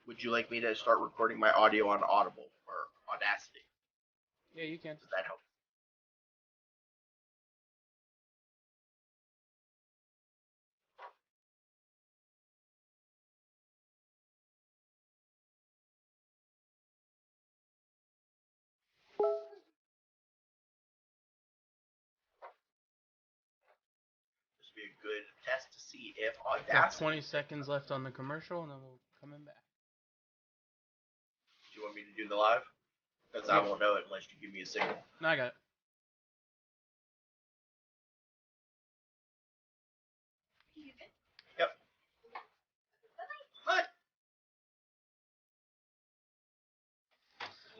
Would you like me to start recording my audio on Audible or Audacity? Yeah, you can. Does that help? This would be a good test to see if Got Audacity. 20 seconds left on the commercial, and then we'll come in back. Do you want me to do the live? Because I won't know it unless you give me a signal. No, I got it. Yep. Hi.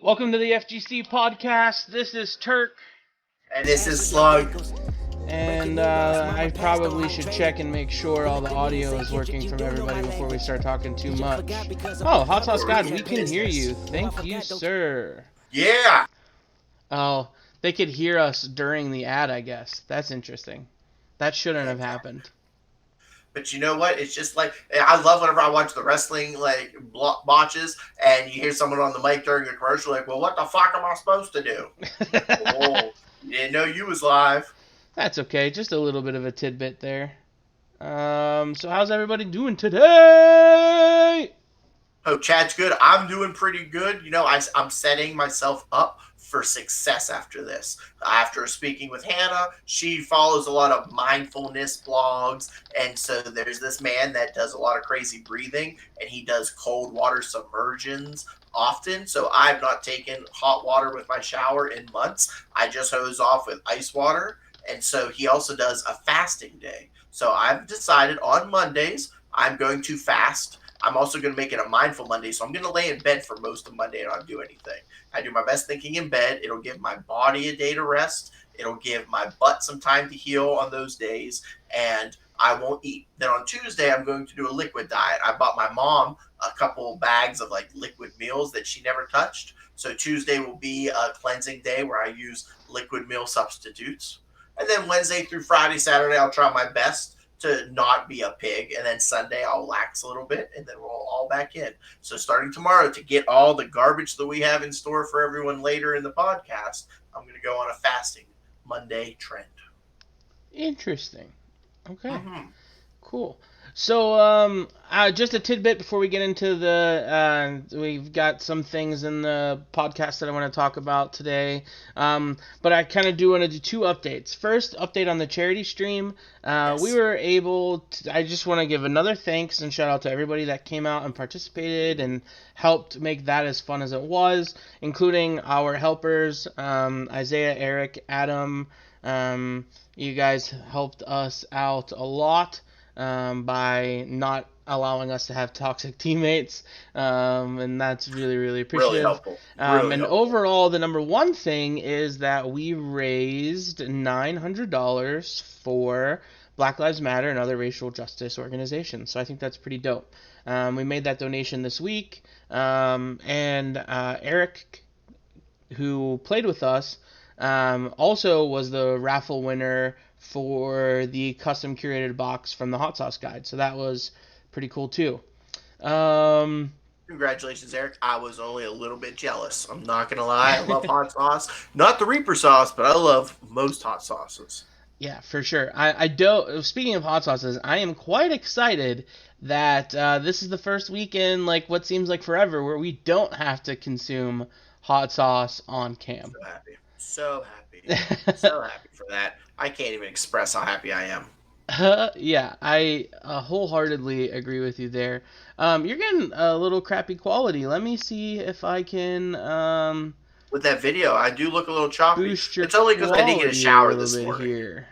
Welcome to the FGC podcast. This is Turk. And this is Slug. And I probably should check and make sure all the audio is working from everybody before we start talking too much. Oh, Hot Sauce God, we can hear you. Thank you, sir. Yeah. Oh, they could hear us during the ad, I guess. That's interesting. That shouldn't have happened. But you know what? It's just like, I love whenever I watch the wrestling like botches and you hear someone on the mic during a commercial like, well, what the fuck am I supposed to do? Oh, you didn't know you was live. That's okay. Just a little bit of a tidbit there. So how's everybody doing today? Oh, Chad's good. I'm doing pretty good. You know, I'm setting myself up for success after this. After speaking with Hannah, she follows a lot of mindfulness blogs. And so there's this man that does a lot of crazy breathing, and he does cold water submersions often. So I've not taken hot water with my shower in months. I just hose off with ice water. And so he also does a fasting day. So I've decided on Mondays, I'm going to fast. I'm also going to make it a mindful Monday. So I'm going to lay in bed for most of Monday and not do anything. I do my best thinking in bed. It'll give my body a day to rest. It'll give my butt some time to heal on those days. And I won't eat. Then on Tuesday, I'm going to do a liquid diet. I bought my mom a couple bags of like liquid meals that she never touched. So Tuesday will be a cleansing day where I use liquid meal substitutes. And then Wednesday through Friday, Saturday, I'll try my best to not be a pig. And then Sunday, I'll lax a little bit, and then we'll all back in. So starting tomorrow, to get all the garbage that we have in store for everyone later in the podcast, I'm going to go on a fasting Monday trend. Interesting. Okay. Mm-hmm. Cool. So, just a tidbit before we get into the, we've got some things in the podcast that I want to talk about today. But I kind of do want to do two updates. First, update on the charity stream. Yes. We were able to, I just want to give another thanks and shout out to everybody that came out and participated and helped make that as fun as it was, including our helpers, Isaiah, Eric, Adam. You guys helped us out a lot. By not allowing us to have toxic teammates, and that's really, really appreciative. Really helpful. Really and helpful. Overall, the number one thing is that we raised $900 for Black Lives Matter and other racial justice organizations, so I think that's pretty dope. We made that donation this week, and Eric, who played with us, also was the raffle winner for the custom curated box from the Hot Sauce Guide. So that was pretty cool too. Congratulations, Eric. I was only a little bit jealous. I'm not going to lie. I love hot sauce. Not the Reaper sauce, but I love most hot sauces. Yeah, for sure. I don't. Speaking of hot sauces, I am quite excited that this is the first weekend, like what seems like forever, where we don't have to consume hot sauce on cam. So happy. So happy. So happy for that. I can't even express how happy I am. Yeah, I wholeheartedly agree with you there. You're getting a little crappy quality. Let me see if I can. With that video, I do look a little choppy. Boost your it's only because I didn't get a shower this morning. Here.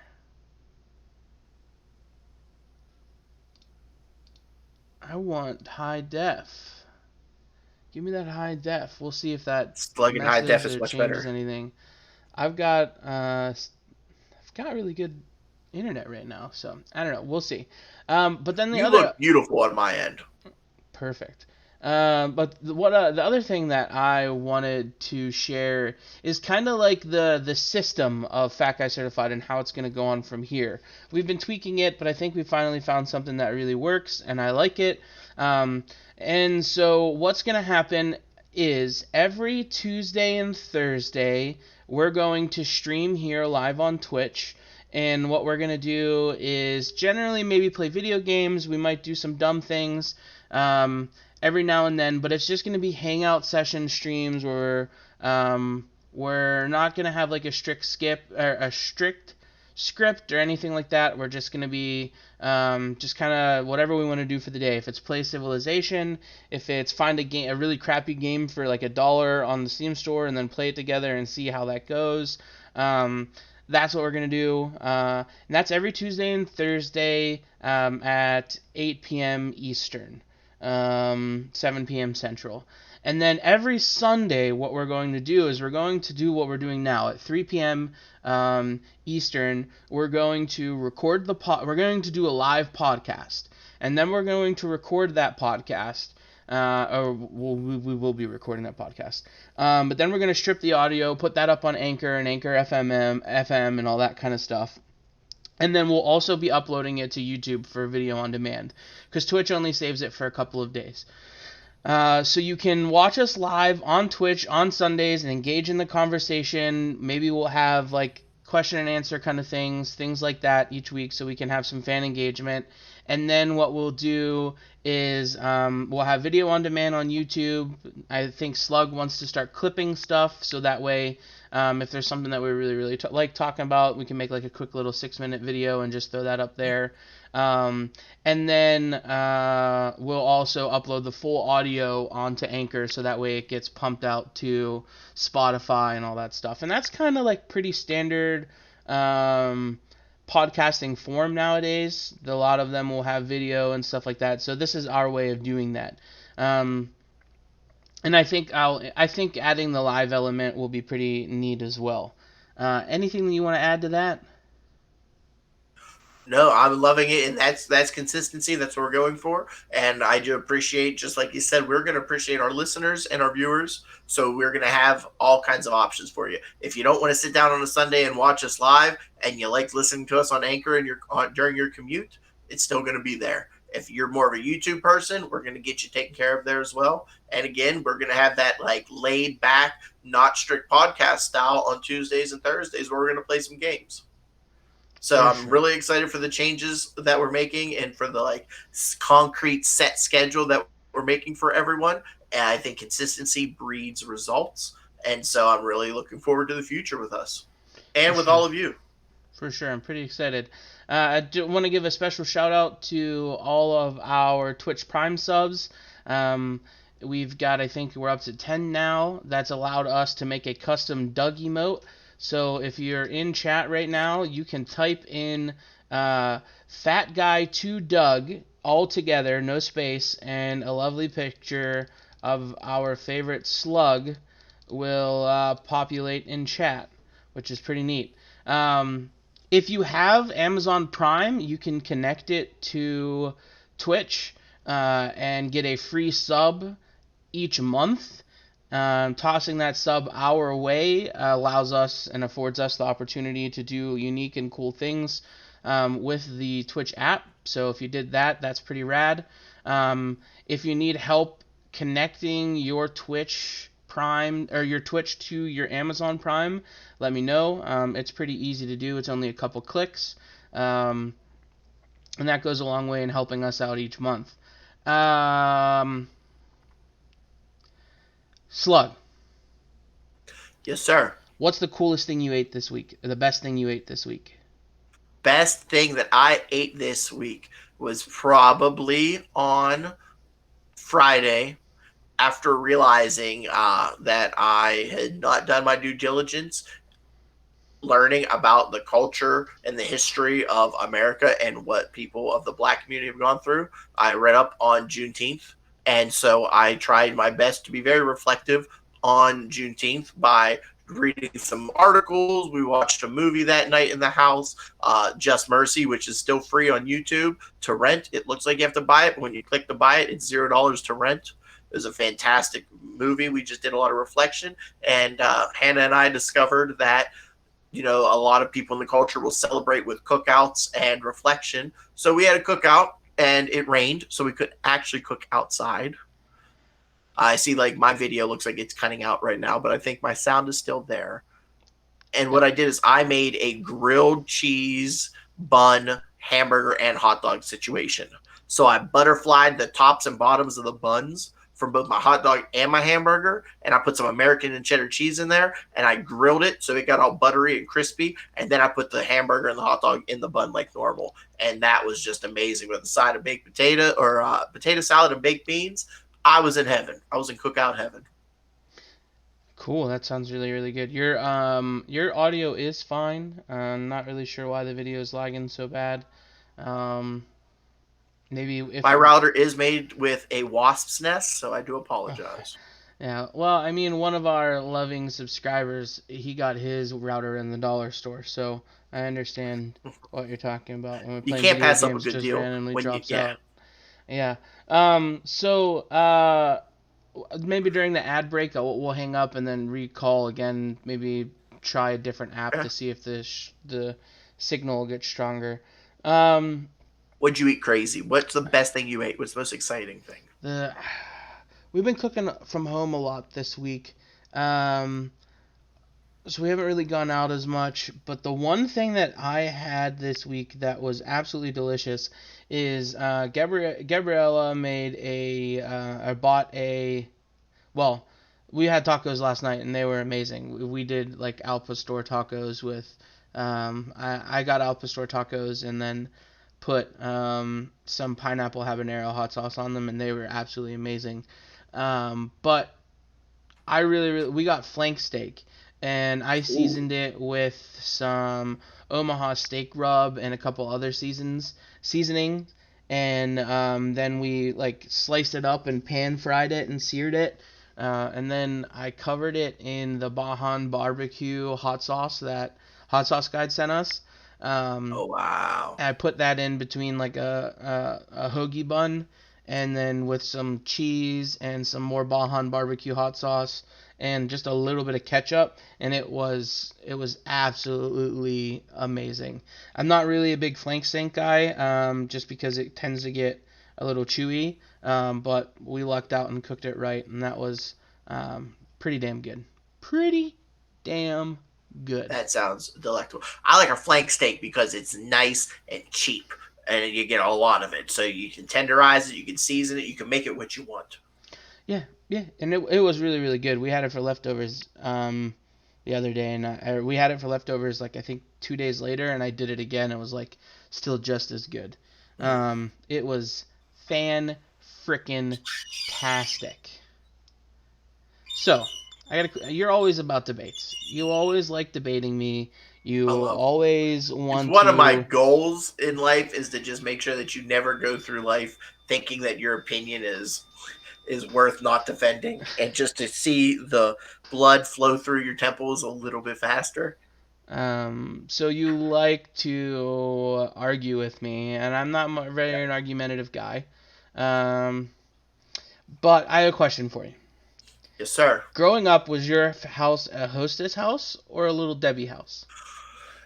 I want high def. Give me that high def. We'll see if that Slugging high def is much better. Anything. I've got really good internet right now, so I don't know. We'll see. But then you look beautiful on my end. Perfect. But the other thing that I wanted to share is kind of like the system of Fat Guy Certified and how it's going to go on from here. We've been tweaking it, but I think we finally found something that really works, and I like it. Um, and so what's going to happen is every Tuesday and Thursday we're going to stream here live on Twitch. And what we're going to do is generally maybe play video games. We might do some dumb things. Every now and then, but it's just going to be hangout session streams where we're not going to have like a strict skip or a strict script or anything like that. We're just going to be just kind of whatever we want to do for the day. If it's play Civilization, if it's find a really crappy game for like $1 on the Steam store and then play it together and see how that goes. That's what we're going to do. And that's every Tuesday and Thursday at 8 p.m. Eastern. 7 p.m. Central. And then every Sunday, what we're going to do is we're going to do what we're doing now at 3 p.m. Eastern. We're going to record we're going to do a live podcast, and then we're going to record that podcast. We will be recording that podcast. But then we're going to strip the audio, put that up on Anchor and Anchor FM, and all that kind of stuff. And then we'll also be uploading it to YouTube for video on demand, because Twitch only saves it for a couple of days. So you can watch us live on Twitch on Sundays and engage in the conversation. Maybe we'll have like question and answer kind of things like that each week, so we can have some fan engagement. And then what we'll do is we'll have video on demand on YouTube. I think Slug wants to start clipping stuff, so that way if there's something that we really like talking about, we can make like a quick little 6-minute video and just throw that up there. And then we'll also upload the full audio onto Anchor, so that way it gets pumped out to Spotify and all that stuff. And that's kind of like pretty standard podcasting form nowadays. A lot of them will have video and stuff like that. So this is our way of doing that. And I think adding the live element will be pretty neat as well. Anything that you want to add to that? No, I'm loving it, and that's consistency. That's what we're going for, and I do appreciate, just like you said, we're going to appreciate our listeners and our viewers. So we're going to have all kinds of options for you. If you don't want to sit down on a Sunday and watch us live, and you like listening to us on Anchor and during your commute, it's still going to be there. If you're more of a YouTube person, we're going to get you taken care of there as well. And again, we're going to have that like laid back, not strict podcast style on Tuesdays and Thursdays where we're going to play some games. So I'm really excited for the changes that we're making and for the like concrete set schedule that we're making for everyone. And I think consistency breeds results. And so I'm really looking forward to the future with us and with all of you. For sure. I'm pretty excited. I do want to give a special shout out to all of our Twitch Prime subs. We've got, I think we're up to 10 now. That's allowed us to make a custom Doug emote. So if you're in chat right now, you can type in Fat Guy to Doug all together, no space, and a lovely picture of our favorite slug will populate in chat, which is pretty neat. If you have Amazon Prime, you can connect it to Twitch and get a free sub each month. Tossing that sub our way allows us and affords us the opportunity to do unique and cool things with the Twitch app. So if you did that, that's pretty rad. If you need help connecting your Twitch Prime or your Twitch to your Amazon Prime, let me know. It's pretty easy to do. It's only a couple clicks. And that goes a long way in helping us out each month. Slug. Yes, sir. What's the coolest thing you ate this week? Or the best thing you ate this week? Best thing that I ate this week was probably on Friday, after realizing that I had not done my due diligence, learning about the culture and the history of America and what people of the Black community have gone through. I read up on Juneteenth. And so I tried my best to be very reflective on Juneteenth by reading some articles. We watched a movie that night in the house, Just Mercy, which is still free on YouTube to rent. It looks like you have to buy it, but when you click to buy it, it's $0 to rent. It was a fantastic movie. We just did a lot of reflection, and Hannah and I discovered that a lot of people in the culture will celebrate with cookouts and reflection. So we had a cookout, and it rained, so we could actually cook outside. I see like my video looks like it's cutting out right now, but I think my sound is still there. And what I did is I made a grilled cheese bun hamburger and hot dog situation. So I butterflied the tops and bottoms of the buns from both my hot dog and my hamburger, and I put some American and cheddar cheese in there, and I grilled it so it got all buttery and crispy, and then I put the hamburger and the hot dog in the bun like normal, and that was just amazing with a side of baked potato or potato salad and baked beans. I was in heaven. I was in cookout heaven. Cool. That sounds really really good. Your audio is fine. I'm not really sure why the video is lagging so bad. Um, maybe if My router is made with a wasp's nest, so I do apologize. yeah. Well, I mean, one of our loving subscribers, he got his router in the dollar store, so I understand what you're talking about when we're You playing can't video pass up a games, good just deal randomly when you, drops yeah. out. Yeah. So maybe during the ad break, we'll hang up and then recall again. Maybe try a different app Yeah. to see if the signal gets stronger. Um, What'd you eat crazy? What's the best thing you ate? What's the most exciting thing? the we've been cooking from home a lot this week. Um, so we haven't really gone out as much. But the one thing that I had this week that was absolutely delicious is Gabriella made I bought a well, we had tacos last night and they were amazing. We did like al pastor tacos with I got al pastor tacos and then put some pineapple habanero hot sauce on them and they were absolutely amazing. But I really we got flank steak and I Ooh. seasoned it with some Omaha steak rub and a couple other seasonings and then we like sliced it up and pan fried it and seared it. And then I covered it in the Bajan barbecue hot sauce that Hot Sauce Guide sent us. Um, Oh wow. I put that in between like a hoagie bun, and then with some cheese and some more Bajan barbecue hot sauce and just a little bit of ketchup, and it was absolutely amazing. I'm not really a big flank steak guy, just because it tends to get a little chewy, but we lucked out and cooked it right, and that was pretty damn good. Pretty damn good. That sounds delectable. I like a flank steak because it's nice and cheap, and you get a lot of it. So you can tenderize it, you can season it, you can make it what you want. Yeah, yeah, and it was really really good. We had it for leftovers the other day, and we had it for leftovers like I think 2 days later, and I did it again. It was like still just as good. Mm. It was fan frickin' tastic. So you're always about debates. You always like debating me. You I love it. always It's want one of my to. goals in life is to just make sure that you never go through life thinking that your opinion is worth not defending, and just to see the blood flow through your temples a little bit faster. So you like to argue with me, and I'm not Yeah. very an argumentative guy. Um, but I have a question for you. Yes, sir. Growing up, was your house a hostess house or a little Debbie house?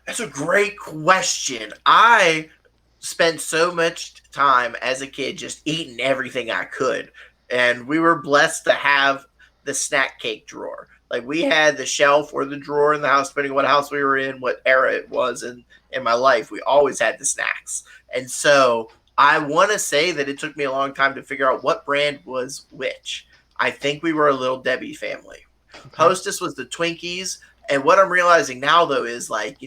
That's a great question. I spent so much time as a kid just eating everything I could. And we were blessed to have the snack cake drawer. Like we had the shelf or the drawer in the house, depending on what house we were in, what era it was in my life. We always had the snacks. And so I want to say that it took me a long time to figure out what brand was which. I think we were a little Debbie family. Okay. Hostess was the Twinkies. And what I'm realizing now, though, is like,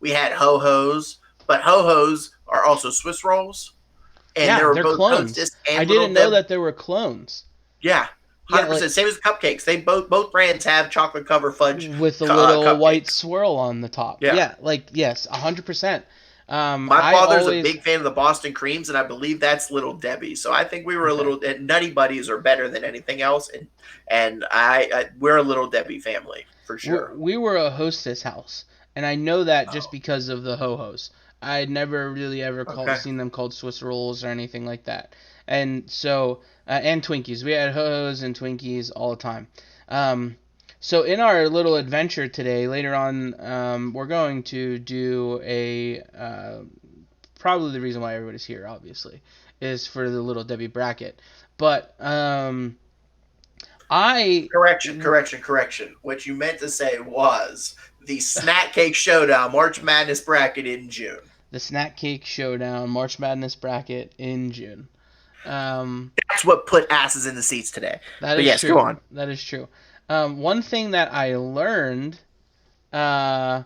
we had Ho Ho's, but Ho Ho's are also Swiss rolls, and they Yeah, were they're both clones. Hostess I and Little didn't know Deb. that there were clones. Yeah, Yeah, 100%. like Same as cupcakes. They both brands have chocolate covered fudge with a little white cupcakes. swirl on the top. Yeah. Yeah, like yes, 100%. My I father's a always big fan of the Boston creams, and I believe that's Little Debbie. So I think we were a okay. little Nutty Buddies are better than anything else, and we're a Little Debbie family for sure. We were a hostess house, and I know that just Oh, because of the ho hos. I'd never really ever okay. seen them called Swiss rolls or anything like that. And so and Twinkies. We had Ho-Hos and Twinkies all the time. Um, so in our little adventure today, later on, we're going to do a probably the reason why everybody's here, obviously, is for the Little Debbie bracket. But I Correction. What you meant to say was the Snack Cake Showdown March Madness bracket in June. the Snack Cake Showdown March Madness bracket in June. Um, That's what put asses in the seats today. that But is yes, go true. on. That is true. One thing that I learned uh,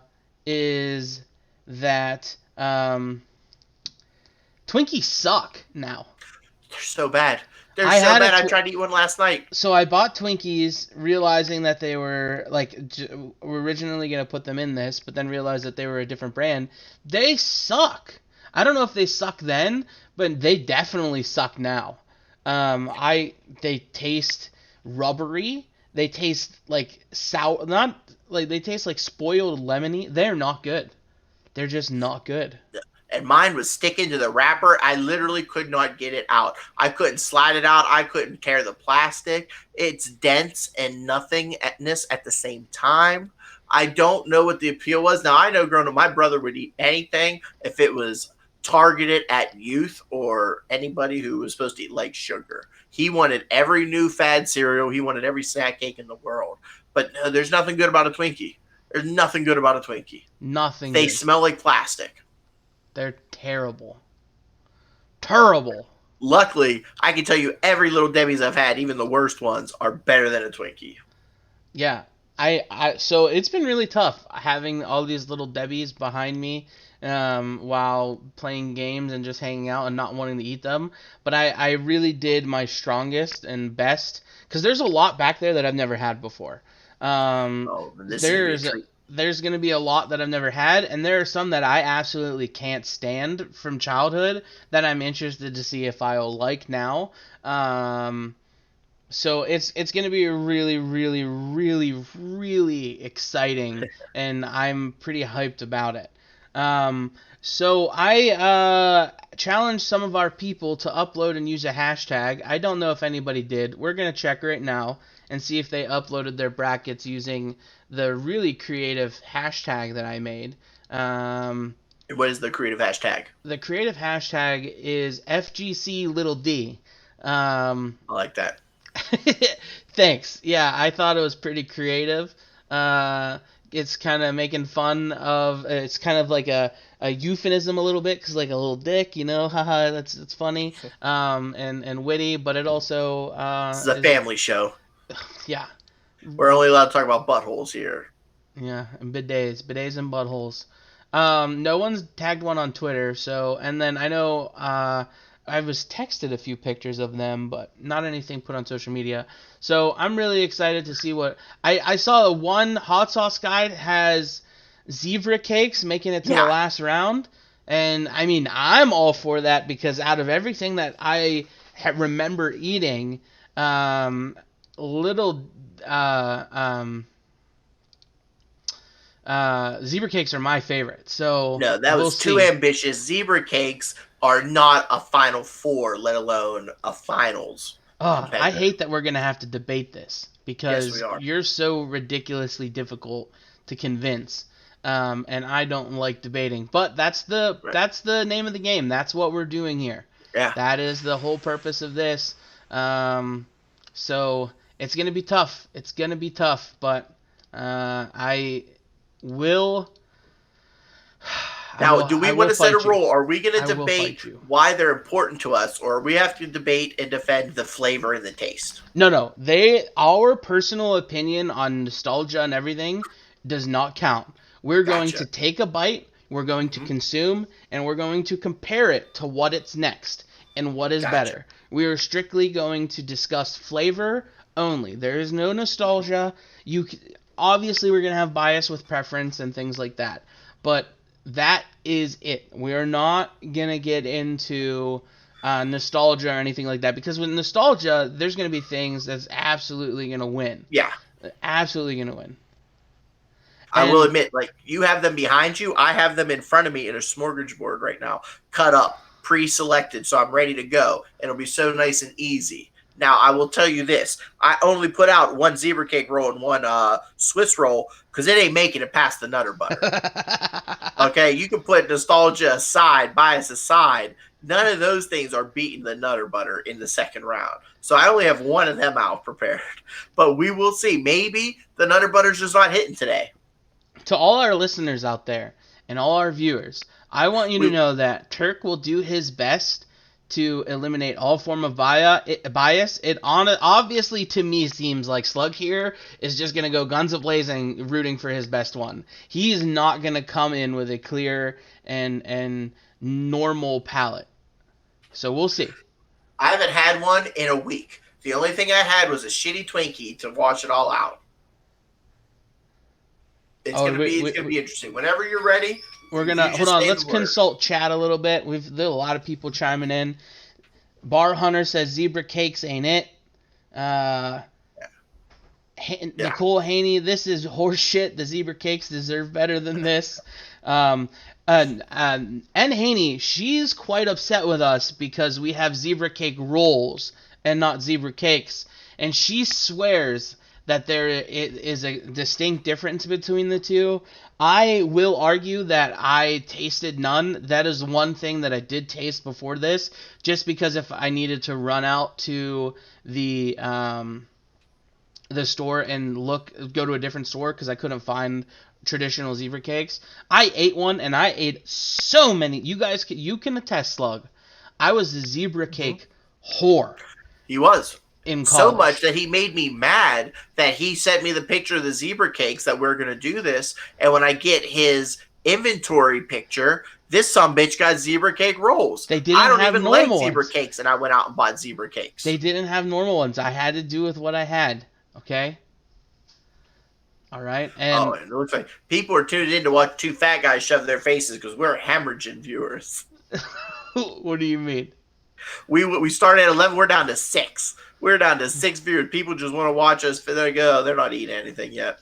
is that Twinkies suck now. They're so bad. They're I so had bad. a I tw- tried to eat one last night. So I bought Twinkies, realizing that they were we're originally gonna put them in this, but then realized that they were a different brand. They suck. I don't know if they suck then, but they definitely suck now. They taste rubbery. They taste like sour, not like they taste like spoiled lemony. They're not good. They're just not good. And mine was sticking to the wrapper. I literally could not get it out. I couldn't slide it out. I couldn't tear the plastic. It's dense and nothingness at the same time. I don't know what the appeal was. Now, I know growing up, my brother would eat anything if it was targeted at youth or anybody who was supposed to eat like sugar. He wanted every new fad cereal. He wanted every snack cake in the world. But there's nothing good about a Twinkie. There's nothing good about a Twinkie. Nothing They good. smell like plastic. They're terrible. Terrible. Luckily, I can tell you every Little Debbie's I've had, even the worst ones, are better than a Twinkie. Yeah. So it's been really tough having all these little Debbies behind me while playing games and just hanging out and not wanting to eat them. But I really did my strongest and best because there's a lot back there that I've never had before. Oh, this is There's a treat. there's gonna be a lot that I've never had, and there are some that I absolutely can't stand from childhood that I'm interested to see if I'll like now. Um, so it's gonna be really, really, really, really exciting, and I'm pretty hyped about it. So I challenged some of our people to upload and use a hashtag. I don't know if anybody did. We're gonna check right now and see if they uploaded their brackets using the really creative hashtag that I made. Um, What is the creative hashtag? the creative hashtag is FGC little d. Um, I like that. Thanks. Yeah, I thought it was pretty creative. It's kind of making fun of. It's kind of like a euphemism a little bit, cause like a little dick, haha. That's funny. And witty, but it also This is a is family show. yeah, We're only allowed to talk about buttholes here. yeah, and bidets and buttholes. No one's tagged one on Twitter, so and then I know I was texted a few pictures of them, but not anything put on social media. So I'm really excited to see what I saw. One hot sauce guide has zebra cakes making it to the Yeah. last round, and I mean I'm all for that because out of everything that I remember eating, little uh, um, zebra cakes are my favorite. So No, that we'll was too see. ambitious. Zebra cakes are not a Final Four, let alone a finals Oh, I competitor. hate that we're gonna have to debate this Yes, we because are. you're so ridiculously difficult to convince, and I don't like debating. But Right. that's the name of the game. That's what we're doing here. Yeah. That is the whole purpose of this. Um, so it's gonna be tough. It's gonna be tough, but I will. Now, do we I will want to set a fight you. rule? Are we going I to will debate fight you. why they're important to us, or we have to debate and defend the flavor and the taste? No. Our personal opinion on nostalgia and everything does not count. We're going Gotcha. to take a bite, we're going to Mhm. consume, and we're going to compare it to what it's next and what is Gotcha. better. We are strictly going to discuss flavor only. There is no nostalgia. Obviously we're going to have bias with preference and things like that. But that is it. We are not going to get into nostalgia or anything like that because with nostalgia there's going to be things that's absolutely going to win, Yeah. absolutely going to win. I will And admit, like, you have them behind you. I have them in front of me in a smorgasbord right now, cut up. pre-selected, so I'm ready to go. It'll be so nice and easy. Now, I will tell you this. I only put out one zebra cake roll and one Swiss roll because it ain't making it past the Nutter Butter. Okay, you can put nostalgia aside, bias aside. None of those things are beating the Nutter Butter in the second round. So I only have one of them out prepared. But we will see. Maybe the Nutter Butter's just not hitting today. To all our listeners out there and all our viewers, I want you to know that Turk will do his best to eliminate all form of bias. It obviously to me seems like Slug here is just going to go guns a-blazing rooting for his best one. He's not going to come in with a clear and normal palette. So we'll see. I haven't had one in a week. The only thing I had was a shitty Twinkie to wash it all out. It's gonna be interesting. Whenever you're ready, we're gonna hold on. Let's consult chat a little bit. There's a lot of people chiming in. Bar Hunter says zebra cakes ain't it. Nicole Haney, this is horse shit. The zebra cakes deserve better than this. And Haney, she's quite upset with us because we have zebra cake rolls and not zebra cakes, and she swears that there is a distinct difference between the two. I will argue that I tasted none. That is one thing that I did taste before this, just because if I needed to run out to the store and go to a different store because I couldn't find traditional zebra cakes. I ate one, and I ate so many. You can attest, Slug. I was a zebra cake whore. He was. In so much that he made me mad that he sent me the picture of the zebra cakes that we're going to do this. And when I get his inventory picture, this sumbitch got zebra cake rolls. I don't even like zebra cakes, and I went out and bought zebra cakes. They didn't have normal ones. I had to do with what I had. Okay? All right? And it looks like people are tuned in to watch two fat guys shove their faces because we're hemorrhaging viewers. What do you mean? We started at 11. We're down to 6. We're down to 6 viewers. People just want to watch us. There you go. They're not eating anything yet.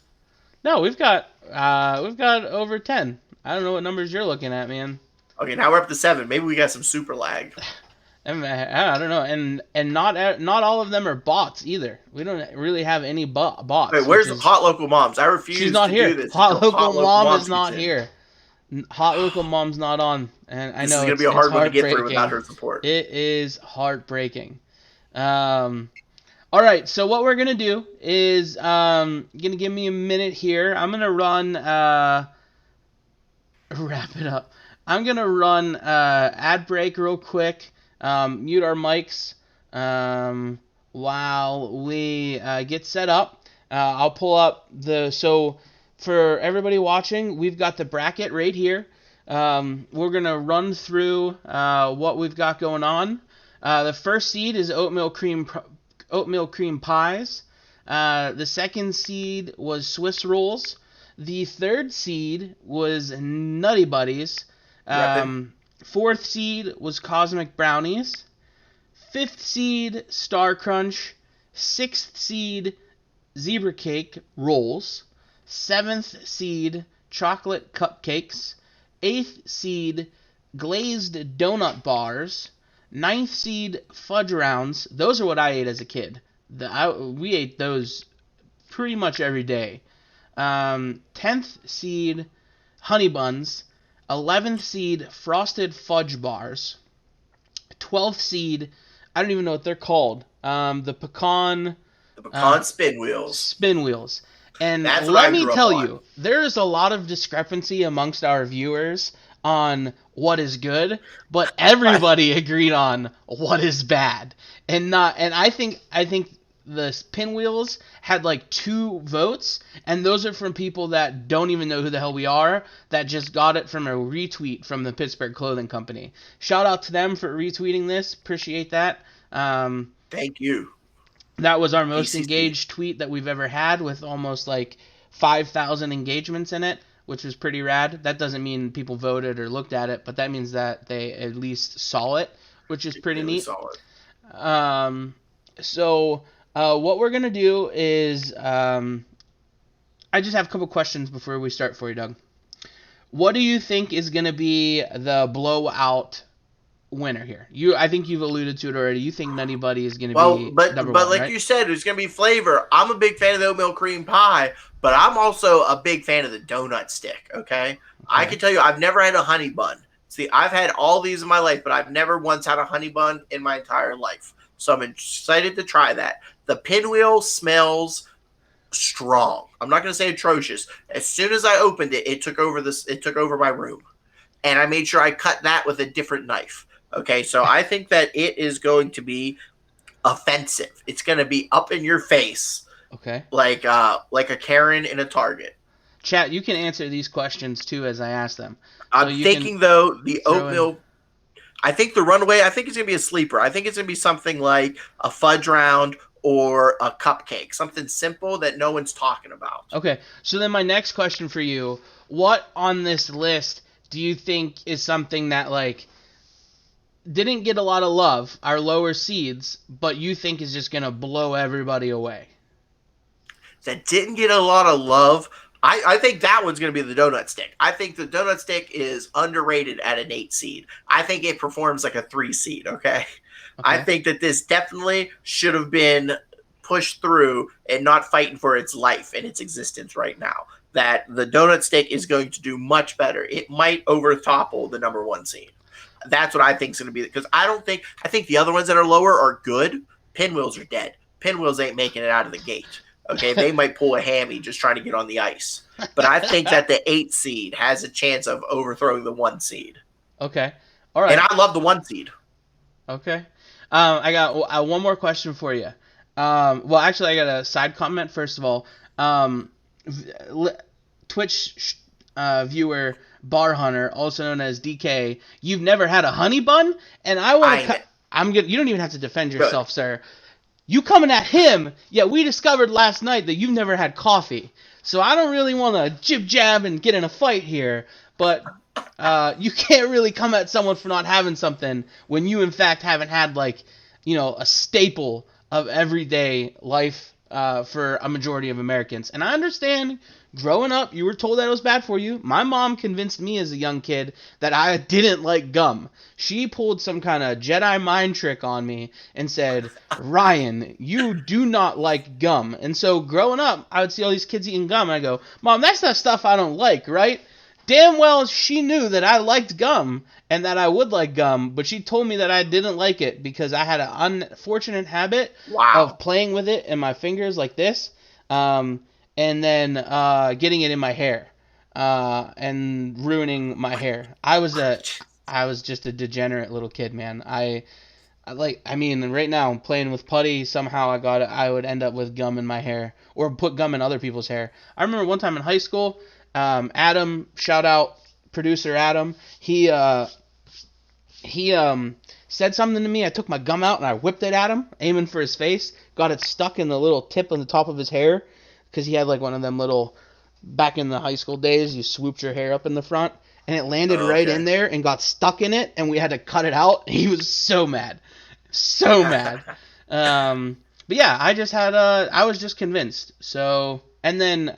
No, we've got over 10. I don't know what numbers you're looking at, man. Okay, now we're up to 7. Maybe we got some super lag. I don't know, and not all of them are bots either. We don't really have any bots. Wait, where's Hot Local Moms? I refuse. She's not here. Do this. Hot Local Mom is not here. Hot Local Mom's not on, and I know this is gonna be a hard one to get through without her support. It is heartbreaking. All right, so what we're gonna do is gonna give me a minute here. I'm gonna run wrap it up. I'm gonna run ad break real quick. Mute our mics while we get set up. I'll pull up so for everybody watching, we've got the bracket right here. We're gonna run through what we've got going on. The first seed is oatmeal cream pies. The second seed was Swiss rolls. The third seed was Nutty Buddies. Fourth seed was Cosmic Brownies. Fifth seed, Star Crunch. Sixth seed, Zebra Cake Rolls. Seventh seed, Chocolate Cupcakes. Eighth seed, Glazed Donut Bars. Ninth seed, Fudge Rounds. Those are what I ate as a kid. We ate those pretty much every day. 10th seed, Honey Buns. 11th seed, Frosted Fudge Bars. 12th seed, I don't even know what they're called. The pecan spin wheels. Spin wheels. And let me tell you, there is a lot of discrepancy amongst our viewers on what is good, but everybody agreed on what is bad. And I think the pinwheels had like 2 votes, and those are from people that don't even know who the hell we are, that just got it from a retweet from the Pittsburgh Clothing Company. Shout out to them for retweeting this. Appreciate that. Thank you. That was our most engaged tweet that we've ever had, with almost like 5,000 engagements in it, which was pretty rad. That doesn't mean people voted or looked at it, but that means that they at least saw it, which is pretty neat. So what we're going to do is I just have a couple questions before we start for you, Doug. What do you think is going to be the blowout winner here? I think you've alluded to it already. You think Nutty Buddy is going to Well, be number but one, like right? you said, it's gonna be flavor. I'm a big fan of the oatmeal cream pie, but I'm also a big fan of the donut stick. Okay, I Okay. can tell you, I've never had a honey bun. See, I've had all these in my life, but I've never once had a honey bun in my entire life. So I'm excited to try that. The pinwheel smells strong. I'm not gonna say atrocious. As soon as I opened it, it took over this. It took over my room, and I made sure I cut that with a different knife. Okay, so I think that it is going to be offensive. It's going to be up in your face, Okay. like a Karen in a Target. Chat, you can answer these questions too as I ask them. So I'm you can thinking though the throw in. oatmeal. I think the runaway. I think it's going to be a sleeper. I think it's going to be something like a fudge round or a cupcake, something simple that no one's talking about. Okay. So then my next question for you, what on this list do you think is something that like didn't get a lot of love, our lower seeds, but you think is just going to blow everybody away? That didn't get a lot of love. I think that one's going to be the donut stick. I think the donut stick is underrated at an 8 seed. I think it performs like a 3 seed, okay? I Okay. think that this definitely should have been pushed through and not fighting for its life and its existence right now. That the donut stick is going to do much better. It might overtopple the number 1 seed. That's what I think is going to be, because I think the other ones that are lower are good. Pinwheels are dead. Pinwheels ain't making it out of the gate. Okay, they might pull a hammy just trying to get on the ice. But I think that the 8 seed has a chance of overthrowing the 1 seed. Okay. All And right. I love the 1 seed. Okay. I got one more question for you. Well, actually, I got a side comment first of all. Twitch viewer Bar Hunter, also known as DK, you've never had a honey bun, and I want to. I'm gonna. You don't even have to defend yourself, Good. sir. You coming at him? Yet we discovered last night that you've never had coffee. So I don't really want to jib jab and get in a fight here, but you can't really come at someone for not having something when you in fact haven't had like, a staple of everyday life for a majority of Americans. And I understand growing up, you were told that it was bad for you. My mom convinced me as a young kid that I didn't like gum. She pulled some kind of Jedi mind trick on me and said, Ryan, you do not like gum. And so growing up, I would see all these kids eating gum, and I go, Mom, that's not stuff I don't like, right? Damn well she knew that I liked gum and that I would like gum, but she told me that I didn't like it because I had an unfortunate habit of Wow. playing with it in my fingers like this, and then getting it in my hair and ruining my hair. I was just a degenerate little kid, man. I mean, right now I'm playing with putty. Somehow I would end up with gum in my hair or put gum in other people's hair. I remember one time in high school, Adam, shout out producer Adam. He said something to me. I took my gum out and I whipped it at him, aiming for his face. Got it stuck in the little tip on the top of his hair because he had like one of them little. Back in the high school days, you swooped your hair up in the front, and it landed right in Okay. there and got stuck in it, and we had to cut it out. He was so mad, so mad. But yeah, I was just convinced. So and then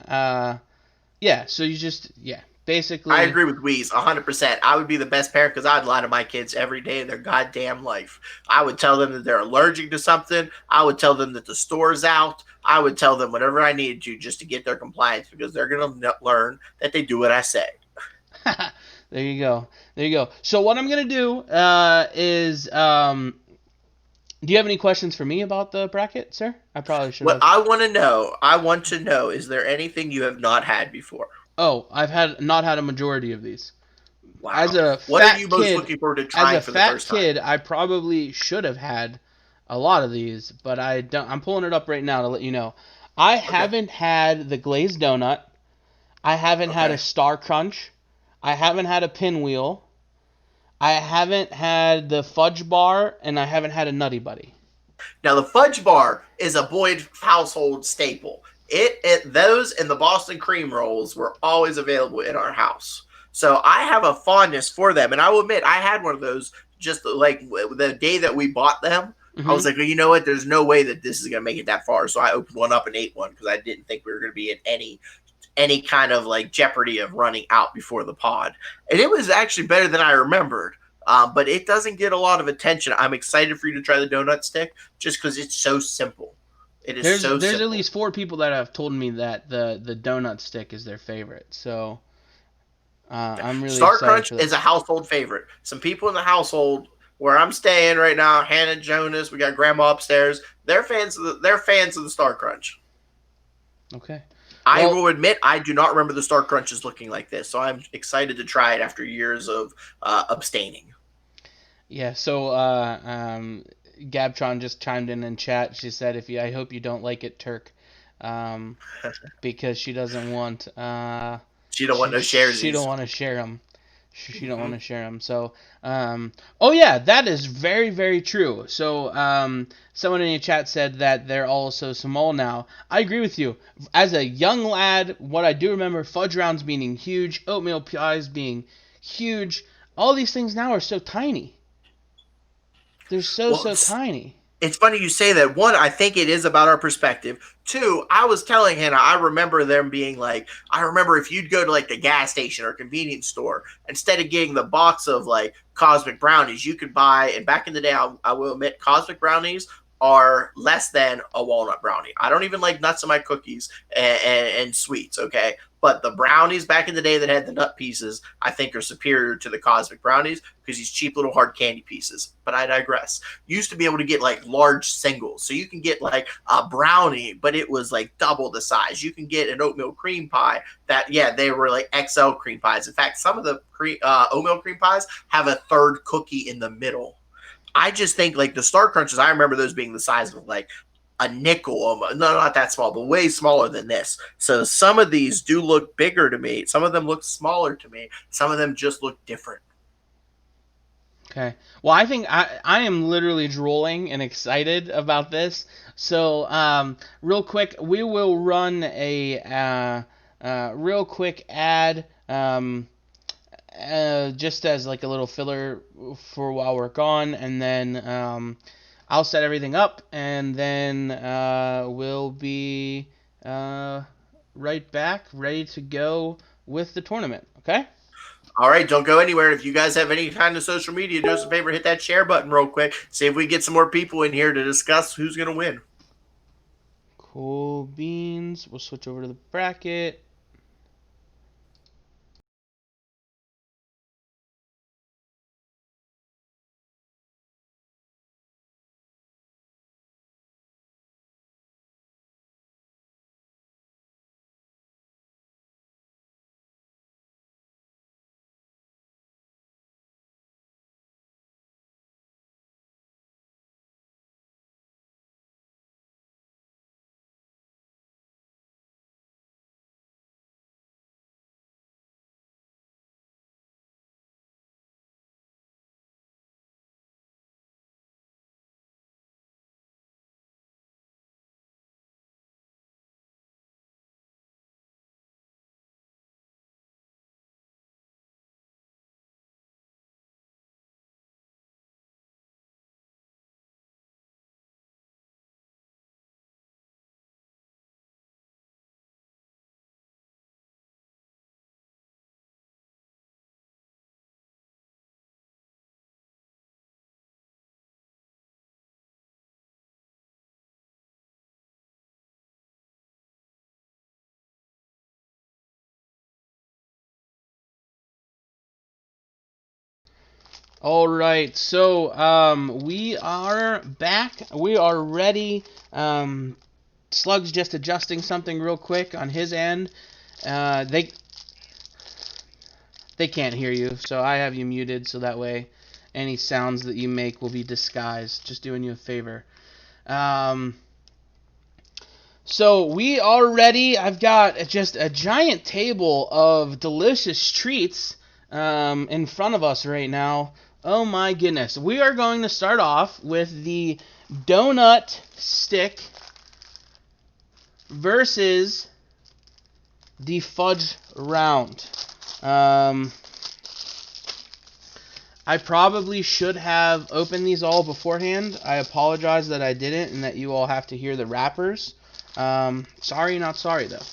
yeah, so I basically agree with Weeze 100%. I would be the best parent because I'd lie to my kids every day of their goddamn life. I would tell them that they're allergic to something. I would tell them that the store's out. I would tell them whatever I needed to just to get their compliance, because they're going to learn that they do what I say. there you go, there you go. So what I'm gonna do is do you have any questions for me about the bracket, sir? I probably should What have. I want to know, is there anything you have not had before? Oh, I've had not had a majority of these. As Wow. a What are you fat most kid, looking forward to as a trying for the fat first time? kid, I probably should have had a lot of these, but I don't. I'm pulling it up right now to let you know. I Okay. haven't had the glazed donut. I haven't had a Okay. Star Crunch. I haven't had a Pinwheel. I haven't had the Fudge Bar, and I haven't had a Nutty Buddy. Now the fudge bar is a Boyd household staple. Those and the Boston cream rolls were always available in our house. So I have a fondness for them, and I will admit I had one of those just like the day that we bought them. I Mm-hmm. was like, well, you know what? There's no way that this is gonna make it that far. So I opened one up and ate one because I didn't think we were gonna be in any kind of like jeopardy of running out before the pod. And it was actually better than I remembered. but it doesn't get a lot of attention. I'm excited for you to try the donut stick just because it's so simple. It is so There's at simple. least 4 people that have told me that the donut stick is their favorite. So I'm really Star excited Crunch for is that. a household favorite. Some people in the household where I'm staying right now, Hannah Jonas, we got Grandma upstairs. They're fans of the Star Crunch. Okay. I Well, will admit I do not remember the Star Crunches looking like this, so I'm excited to try it after years of abstaining. yeah. So Gabtron just chimed in chat. She said, "If you, I hope you don't like it, Turk, um, because she doesn't want She don't want no she don't sharesies. want to share them. She don't want Mm-hmm. to share them. So, oh yeah, that is very very true. So, someone in your chat said that they're all so small now. I agree with you. As a young lad, what I do remember, fudge rounds being huge, oatmeal pies being huge. All these things now are so tiny. They're so Well, so tiny. it's funny you say that. One, I think it is about our perspective. Two, I was telling Hannah, I remember them being like, I remember if you'd go to like the gas station or convenience store, instead of getting the box of like cosmic brownies, you could buy, and back in the day, I will admit, cosmic brownies are less than a walnut brownie. I don't even like nuts in my cookies and sweets, okay? But the brownies back in the day that had the nut pieces, I think are superior to the cosmic brownies because these cheap little hard candy pieces. But I digress. You used to be able to get like large singles. So you can get like a brownie, but it was like double the size. You can get an oatmeal cream pie that, yeah, they were like XL cream pies. In fact, some of the oatmeal cream pies have a third cookie in the middle. I just think like the Star Crunches, I remember those being the size of like a nickel almost. No, not that small, but way smaller than this. So some of these do look bigger to me. Some of them look smaller to me. Some of them just look different. Okay. Well, I think I am literally drooling and excited about this. So, real quick, we will run a real quick ad, just as like a little filler for while we're gone, and then I'll set everything up, and then we'll be right back, ready to go with the tournament. Okay. All right, don't go anywhere. If you guys have any kind of social media, do us a favor, hit that share button real quick. See if we get some more people in here to discuss who's going to win. Cool beans. We'll switch over to the bracket. All right, so we are back. We are ready. Slug's just adjusting something real quick on his end. They can't hear you, so I have you muted so that way any sounds that you make will be disguised. Just doing you a favor. Um, so we are ready. I've got just a giant table of delicious treats in front of us right now. Oh my goodness. We are going to start off with the donut stick versus the fudge round. I probably should have opened these all beforehand. I apologize that I didn't and that you all have to hear the wrappers. Sorry, not sorry though.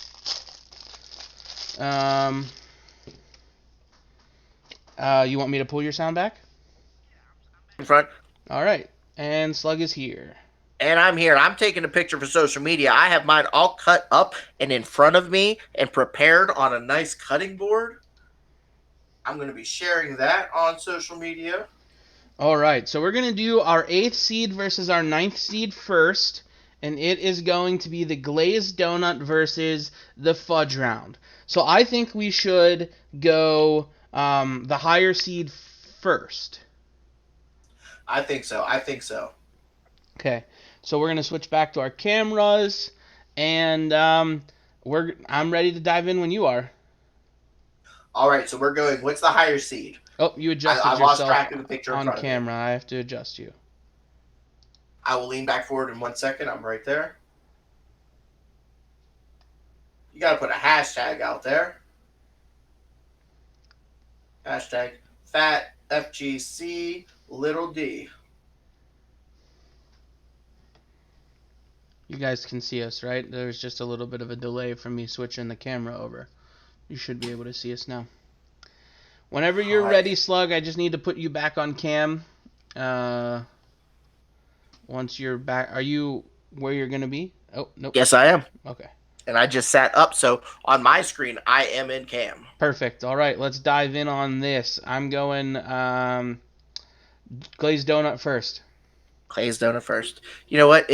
You want me to pull your sound back? in front. All right. And Slug is here. And I'm here. I'm taking a picture for social media. I have mine all cut up and in front of me and prepared on a nice cutting board. I'm going to be sharing that on social media. All right. So we're going to do our 8th seed versus our 9th seed first. And it is going to be the glazed donut versus the fudge round. So I think we should go the higher seed first. I think so. Okay. So we're going to switch back to our cameras. And I'm ready to dive in when you are. All right, so we're going. What's the higher seed? Oh, you adjusted I lost yourself track of the picture in on front of me. camera. I have to adjust you. I will lean back forward in 1 second. I'm right there. You got to put a hashtag out there. Hashtag fat FGC little d. You guys can see us, right? There's just a little bit of a delay from me switching the camera over. You should be able to see us now. Whenever you're ready, Slug, I just need to put you back on cam. Once you're back, are you where you're going to be? Oh, nope. Yes, I am. Okay. And I just sat up, so on my screen, I am in cam. Perfect. All right, let's dive in on this. I'm going glazed donut first. Glazed donut first. You know what?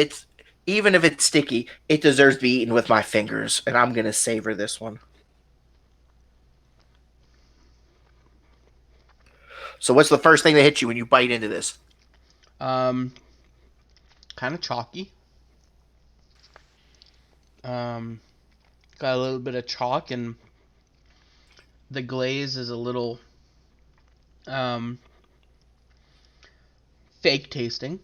Even if it's sticky, it deserves to be eaten with my fingers, and I'm going to savor this one. So what's the first thing that hits you when you bite into this? Kind of chalky. Got a little bit of chalk, and the glaze is a little fake tasting.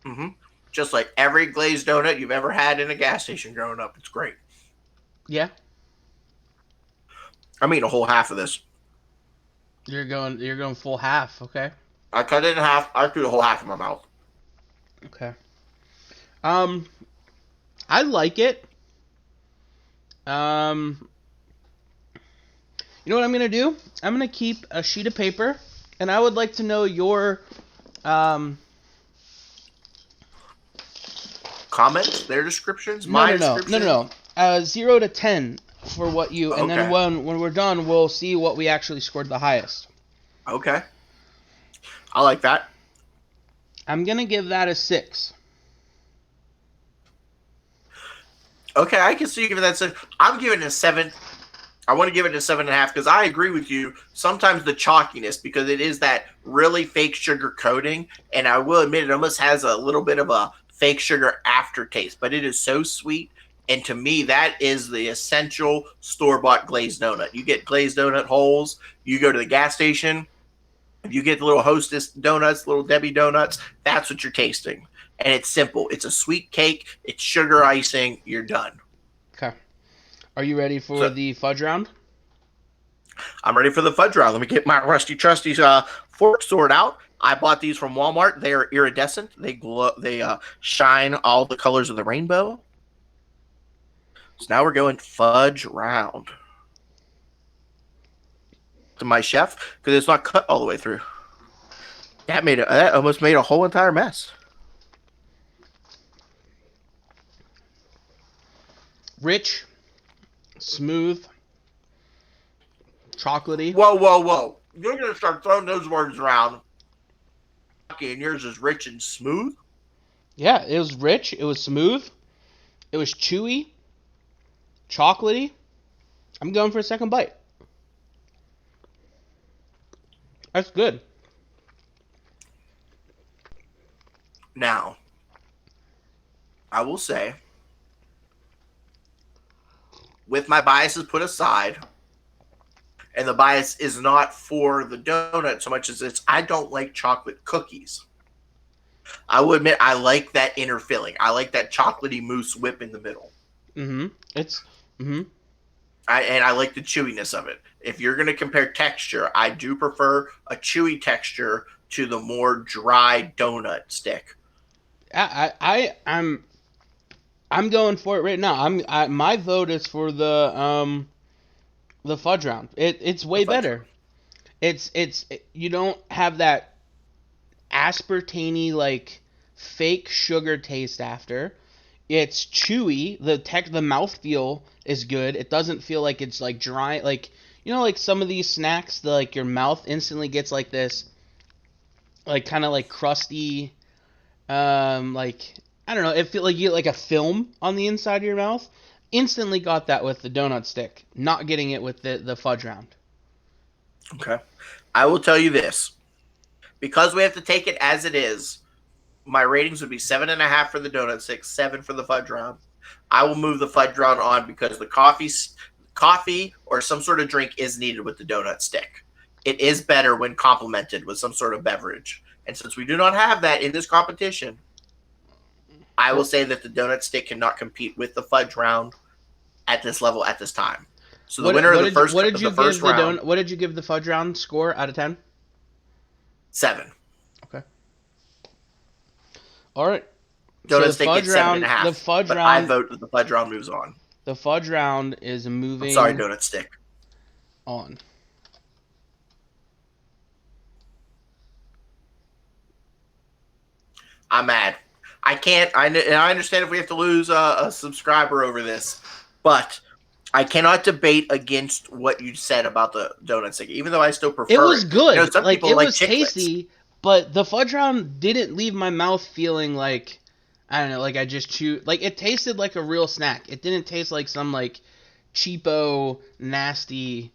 Mm-hmm. Just like every glazed donut you've ever had in a gas station growing up. It's great. Yeah. I'm eating a whole half of this. You're going full half, okay? I cut it in half. I threw the whole half in my mouth. Okay. I like it. You know what I'm gonna do? I'm gonna keep a sheet of paper, and I would like to know your Comments, their descriptions, No. 0 to 10 for what you, and then when we're done, we'll see what we actually scored the highest. Okay. I like that. I'm gonna give that a 6. Okay, I can see you giving that 6. I'm giving it a 7. I want to give it a 7.5 because I agree with you. Sometimes the chalkiness, because it is that really fake sugar coating, and I will admit it almost has a little bit of a fake sugar aftertaste, but it is so sweet. And to me, that is the essential store-bought glazed donut. You get glazed donut holes. You go to the gas station. If you get the little Hostess donuts, little Debbie donuts, that's what you're tasting. And it's simple. It's a sweet cake. It's sugar icing. You're done. Okay. Are you ready for the fudge round? I'm ready for the fudge round. Let me get my rusty trusty fork sword out. I bought these from Walmart. They are iridescent. They glow. They shine all the colors of the rainbow. So now we're going fudge round. To my chef, because it's not cut all the way through. That almost made a whole entire mess. Rich, smooth, chocolatey. Whoa. You're going to start throwing those words around. And yours is rich and smooth? Yeah, it was rich. It was smooth. It was chewy, chocolatey. I'm going for a second bite. That's good. Now, I will say, with my biases put aside, and the bias is not for the donut so much as it's I don't like chocolate cookies. I will admit I like that inner filling. I like that chocolatey mousse whip in the middle. I like the chewiness of it. If you're going to compare texture, I do prefer a chewy texture to the more dry donut stick. I'm going for it right now. My vote is for the fudge round. It's way better. You don't have that aspartame like fake sugar taste after. It's chewy. The mouthfeel is good. It doesn't feel like it's like dry. Like like some of these snacks, like your mouth instantly gets like this, like kind of like crusty, like I don't know. It feel like you get like a film on the inside of your mouth. Instantly got that with the donut stick. Not getting it with the fudge round. Okay. I will tell you this. Because we have to take it as it is, my ratings would be 7.5 for the donut stick, 7 for the fudge round. I will move the fudge round on because the coffee or some sort of drink is needed with the donut stick. It is better when complemented with some sort of beverage. And since we do not have that in this competition, I will say that the donut stick cannot compete with the fudge round at this level at this time. So the winner of the first round. What did you give the fudge round score out of 10? 7. Okay. All right. Donut stick gets 7.5. The fudge but round. I vote that the fudge round moves on. The fudge round is moving. I'm sorry, donut stick. On. I'm mad. I can't. I understand if we have to lose a subscriber over this, but I cannot debate against what you said about the donut stick, even though I still prefer it. It was good. Some people it like was chiclets. Tasty, but the fudge round didn't leave my mouth feeling like, I don't know, like I just chewed. Like it tasted like a real snack. It didn't taste like some like cheapo, nasty.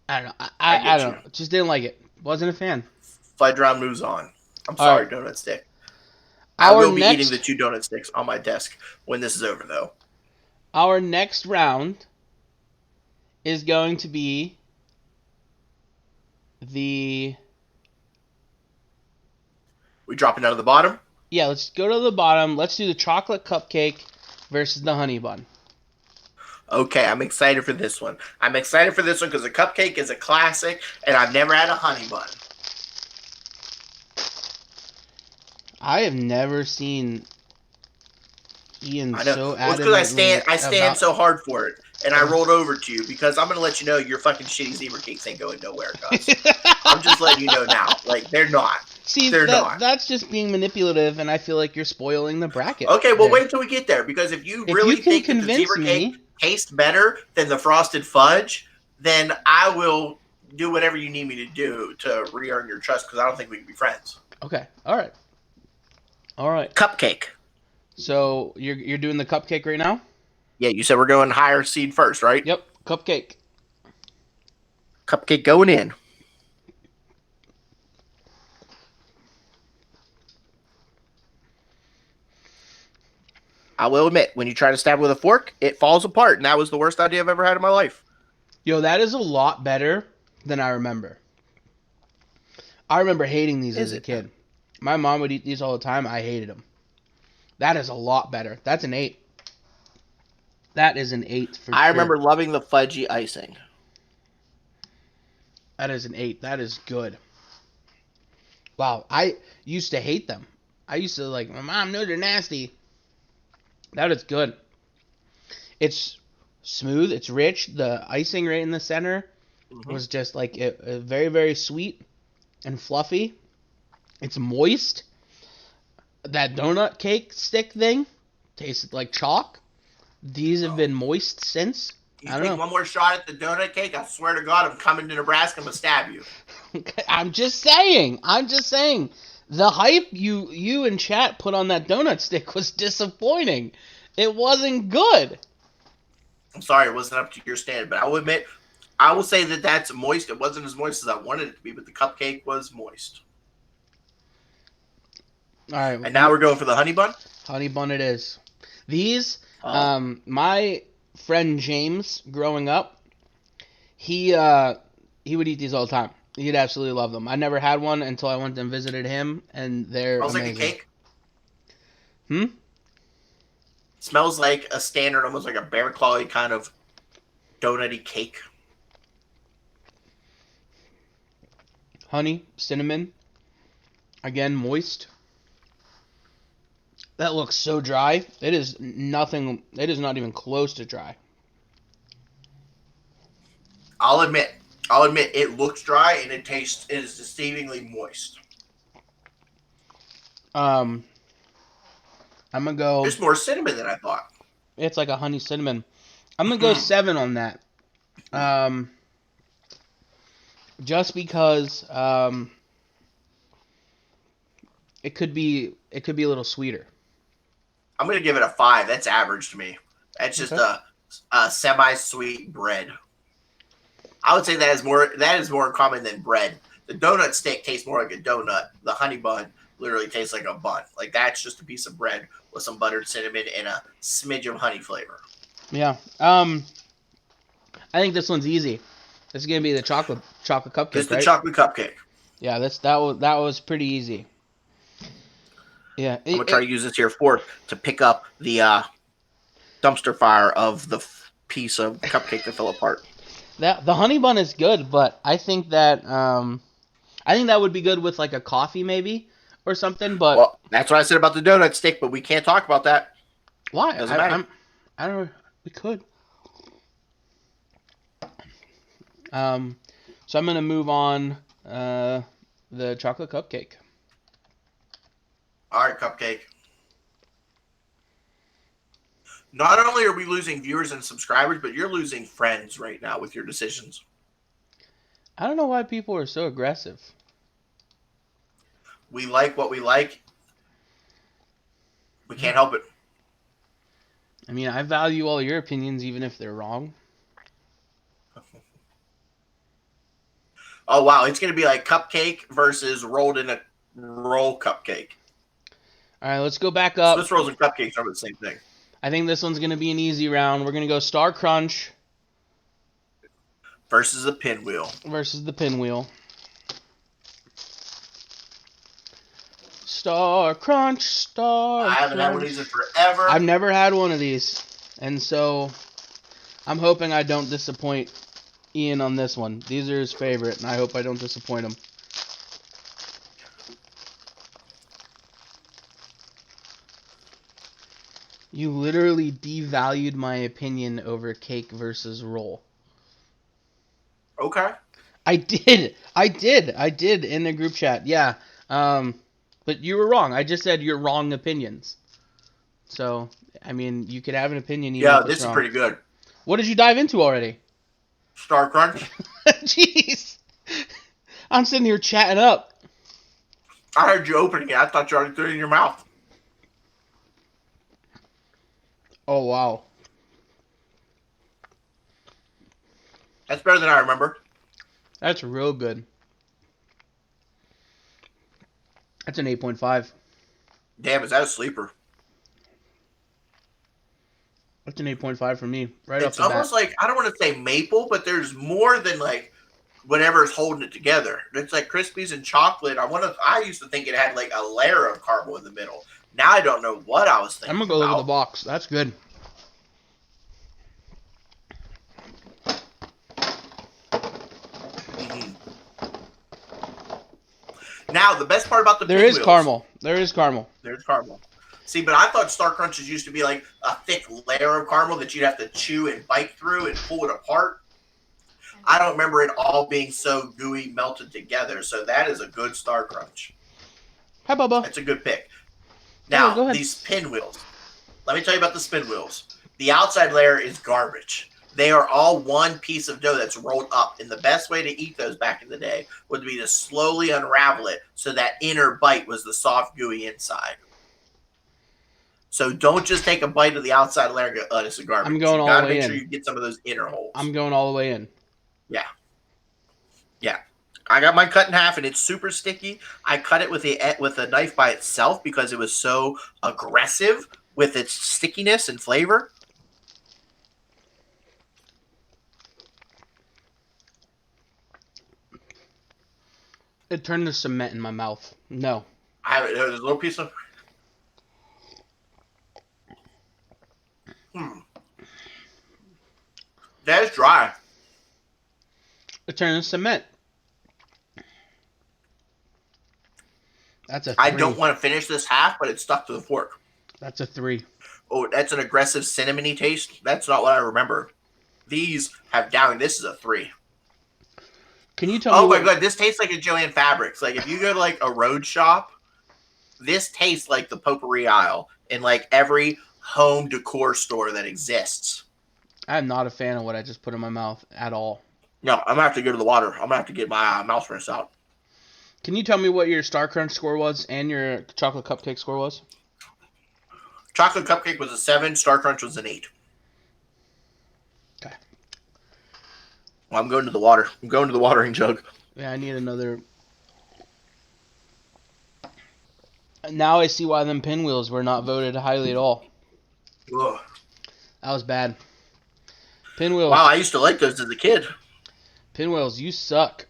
I don't know. I don't know. Just didn't like it. Wasn't a fan. Fudge round moves on. I'm sorry, right. Donut stick. I will be eating the 2 donut sticks on my desk when this is over, though. Our next round is going to be the... We dropping out of the bottom? Yeah, let's go to the bottom. Let's do the chocolate cupcake versus the honey bun. Okay, I'm excited for this one. I'm excited for this one because the cupcake is a classic, and I've never had a honey bun. I have never seen Ian so adamant. Well, it's because I stand so hard for it, and I rolled over to you because I'm gonna let you know your fucking shitty zebra cakes ain't going nowhere, cuz. I'm just letting you know now. Like they're not. See, that's just being manipulative, and I feel like you're spoiling the bracket. Okay, well wait until we get there because if you really think that the zebra cake tastes better than the frosted fudge, then I will do whatever you need me to do to re-earn your trust because I don't think we can be friends. Okay. All right. Cupcake. So you're doing the cupcake right now? Yeah, you said we're going higher seed first, right? Yep, cupcake. Cupcake going in. I will admit, when you try to stab with a fork, it falls apart, and that was the worst idea I've ever had in my life. Yo, that is a lot better than I remember. I remember hating these as a kid. My mom would eat these all the time. I hated them. That is a lot better. That's an 8. That is an 8 for sure. I remember loving the fudgy icing. That is an 8. That is good. Wow, I used to hate them. I used to like, my mom knows they're nasty. That is good. It's smooth. It's rich. The icing right in the center was just like very, very sweet and fluffy. It's moist. That donut cake stick thing tasted like chalk. These have been moist since. You take one more shot at the donut cake, I swear to God, I'm coming to Nebraska. I'm going to stab you. I'm just saying. The hype you and chat put on that donut stick was disappointing. It wasn't good. I'm sorry, it wasn't up to your standard, but I will admit, I will say that that's moist. It wasn't as moist as I wanted it to be, but the cupcake was moist. All right. And now we're going for the honey bun? Honey bun it is. These, my friend James, growing up, he would eat these all the time. He'd absolutely love them. I never had one until I went and visited him, and they're amazing. Smells like a cake? Smells like a standard, almost like a bear clawy kind of donutty cake. Honey, cinnamon, again, moist. That looks so dry. It is nothing. It is not even close to dry. I'll admit, it looks dry and it is deceivingly moist. Um, I'm gonna go. There's more cinnamon than I thought. It's like a honey cinnamon. I'm gonna go 7 on that. Um, just because it could be a little sweeter. I'm gonna give it a 5. That's average to me. That's just Okay. a semi-sweet bread. I would say that is more common than bread. The donut stick tastes more like a donut. The honey bun literally tastes like a bun. Like that's just a piece of bread with some buttered cinnamon and a smidge of honey flavor. Yeah. I think this one's easy. This is gonna be the chocolate This is cupcake, the right? chocolate cupcake. Yeah. That was pretty easy. Yeah. I'm gonna try to use this here fork to pick up the dumpster fire of the piece of cupcake that fell apart. That the honey bun is good, but I think that would be good with like a coffee maybe or something. But Well, that's what I said about the donut stick, but we can't talk about that. why? Doesn't matter. I don't know. We could. Um, so I'm gonna move on. The chocolate cupcake. All right, cupcake. Not only are we losing viewers and subscribers, but you're losing friends right now with your decisions. I don't know why people are so aggressive. We like what we like. We can't help it. I mean, I value all your opinions, even if they're wrong. Oh wow, it's gonna be like cupcake versus rolled in a roll cupcake. All right, let's go back up. Swiss rolls and cupcakes are the same thing. I think this one's gonna be an easy round. We're gonna go Star Crunch Versus a pinwheel. versus the Pinwheel. Star Crunch, Star I haven't had one of Crunch. these in forever. I've never had one of these, and so I'm hoping I don't disappoint Ian on this one. These are his favorite, and I hope I don't disappoint him. You literally devalued my opinion over cake versus roll. Okay. I did in the group chat. Yeah. But you were wrong. I just said you're wrong opinions. So, I mean, you could have an opinion even Yeah, if it's this is wrong. pretty good. What did you dive into already? Star Crunch. Jeez. I'm sitting here chatting up. I heard you opening it. I thought you already threw it in your mouth. Oh, wow. That's better than I remember. That's real good. That's an 8.5. Damn, is that a sleeper? That's an 8.5 for me, right off It's the bat. almost like, I don't want to say maple, but there's more than like whatever's holding it together. It's like Krispies and chocolate. I used to think it had like a layer of caramel in the middle. Now I don't know what I was thinking I'm going to go look at the about. box. That's good. Mhm. Now, the best part about the There is pinwheels, caramel. There is caramel. there's caramel. See, but I thought Star Crunches used to be like a thick layer of caramel that you'd have to chew and bite through and pull it apart. I don't remember it all being so gooey melted together. So that is a good Star Crunch. Hi, Bubba. That's a good pick. Go Now, ahead. these pinwheels. Let me tell you about the spin wheels. The outside layer is garbage. They are all one piece of dough that's rolled up. And the best way to eat those back in the day would be to slowly unravel it so that inner bite was the soft, gooey inside. So don't just take a bite of the outside layer and go, oh, this is garbage. I'm going You all gotta the way make in. sure you get some of those inner holes. I'm going all the way in. Yeah. Yeah. I got mine cut in half and it's super sticky. I cut it with a knife by itself because it was so aggressive with its stickiness and flavor. It turned to cement in my mouth. No. There's a little piece of. That is dry. It turned to cement. That's a 3. I don't want to finish this half, but it's stuck to the fork. That's a 3. Oh, that's an aggressive cinnamony taste. That's not what I remember. These have down. This is a 3. Can you tell me? Oh my god, this tastes like a Joanne Fabrics. Like if you go to like a road shop this tastes like the potpourri aisle in like every home decor store that exists. I'm not a fan of what I just put in my mouth at all. No, I'm gonna have to go to the water. I'm gonna have to get my mouth rinse out. Can you tell me what your Star Crunch score was and your chocolate cupcake score was? Chocolate cupcake was a 7. Star Crunch was an 8. Okay. Well, I'm going to the water. I'm going to the watering jug. Yeah, I need another. Now I see why them pinwheels were not voted highly at all. Ugh. That was bad. Pinwheels. Wow, I used to like those as a kid. Pinwheels, you suck.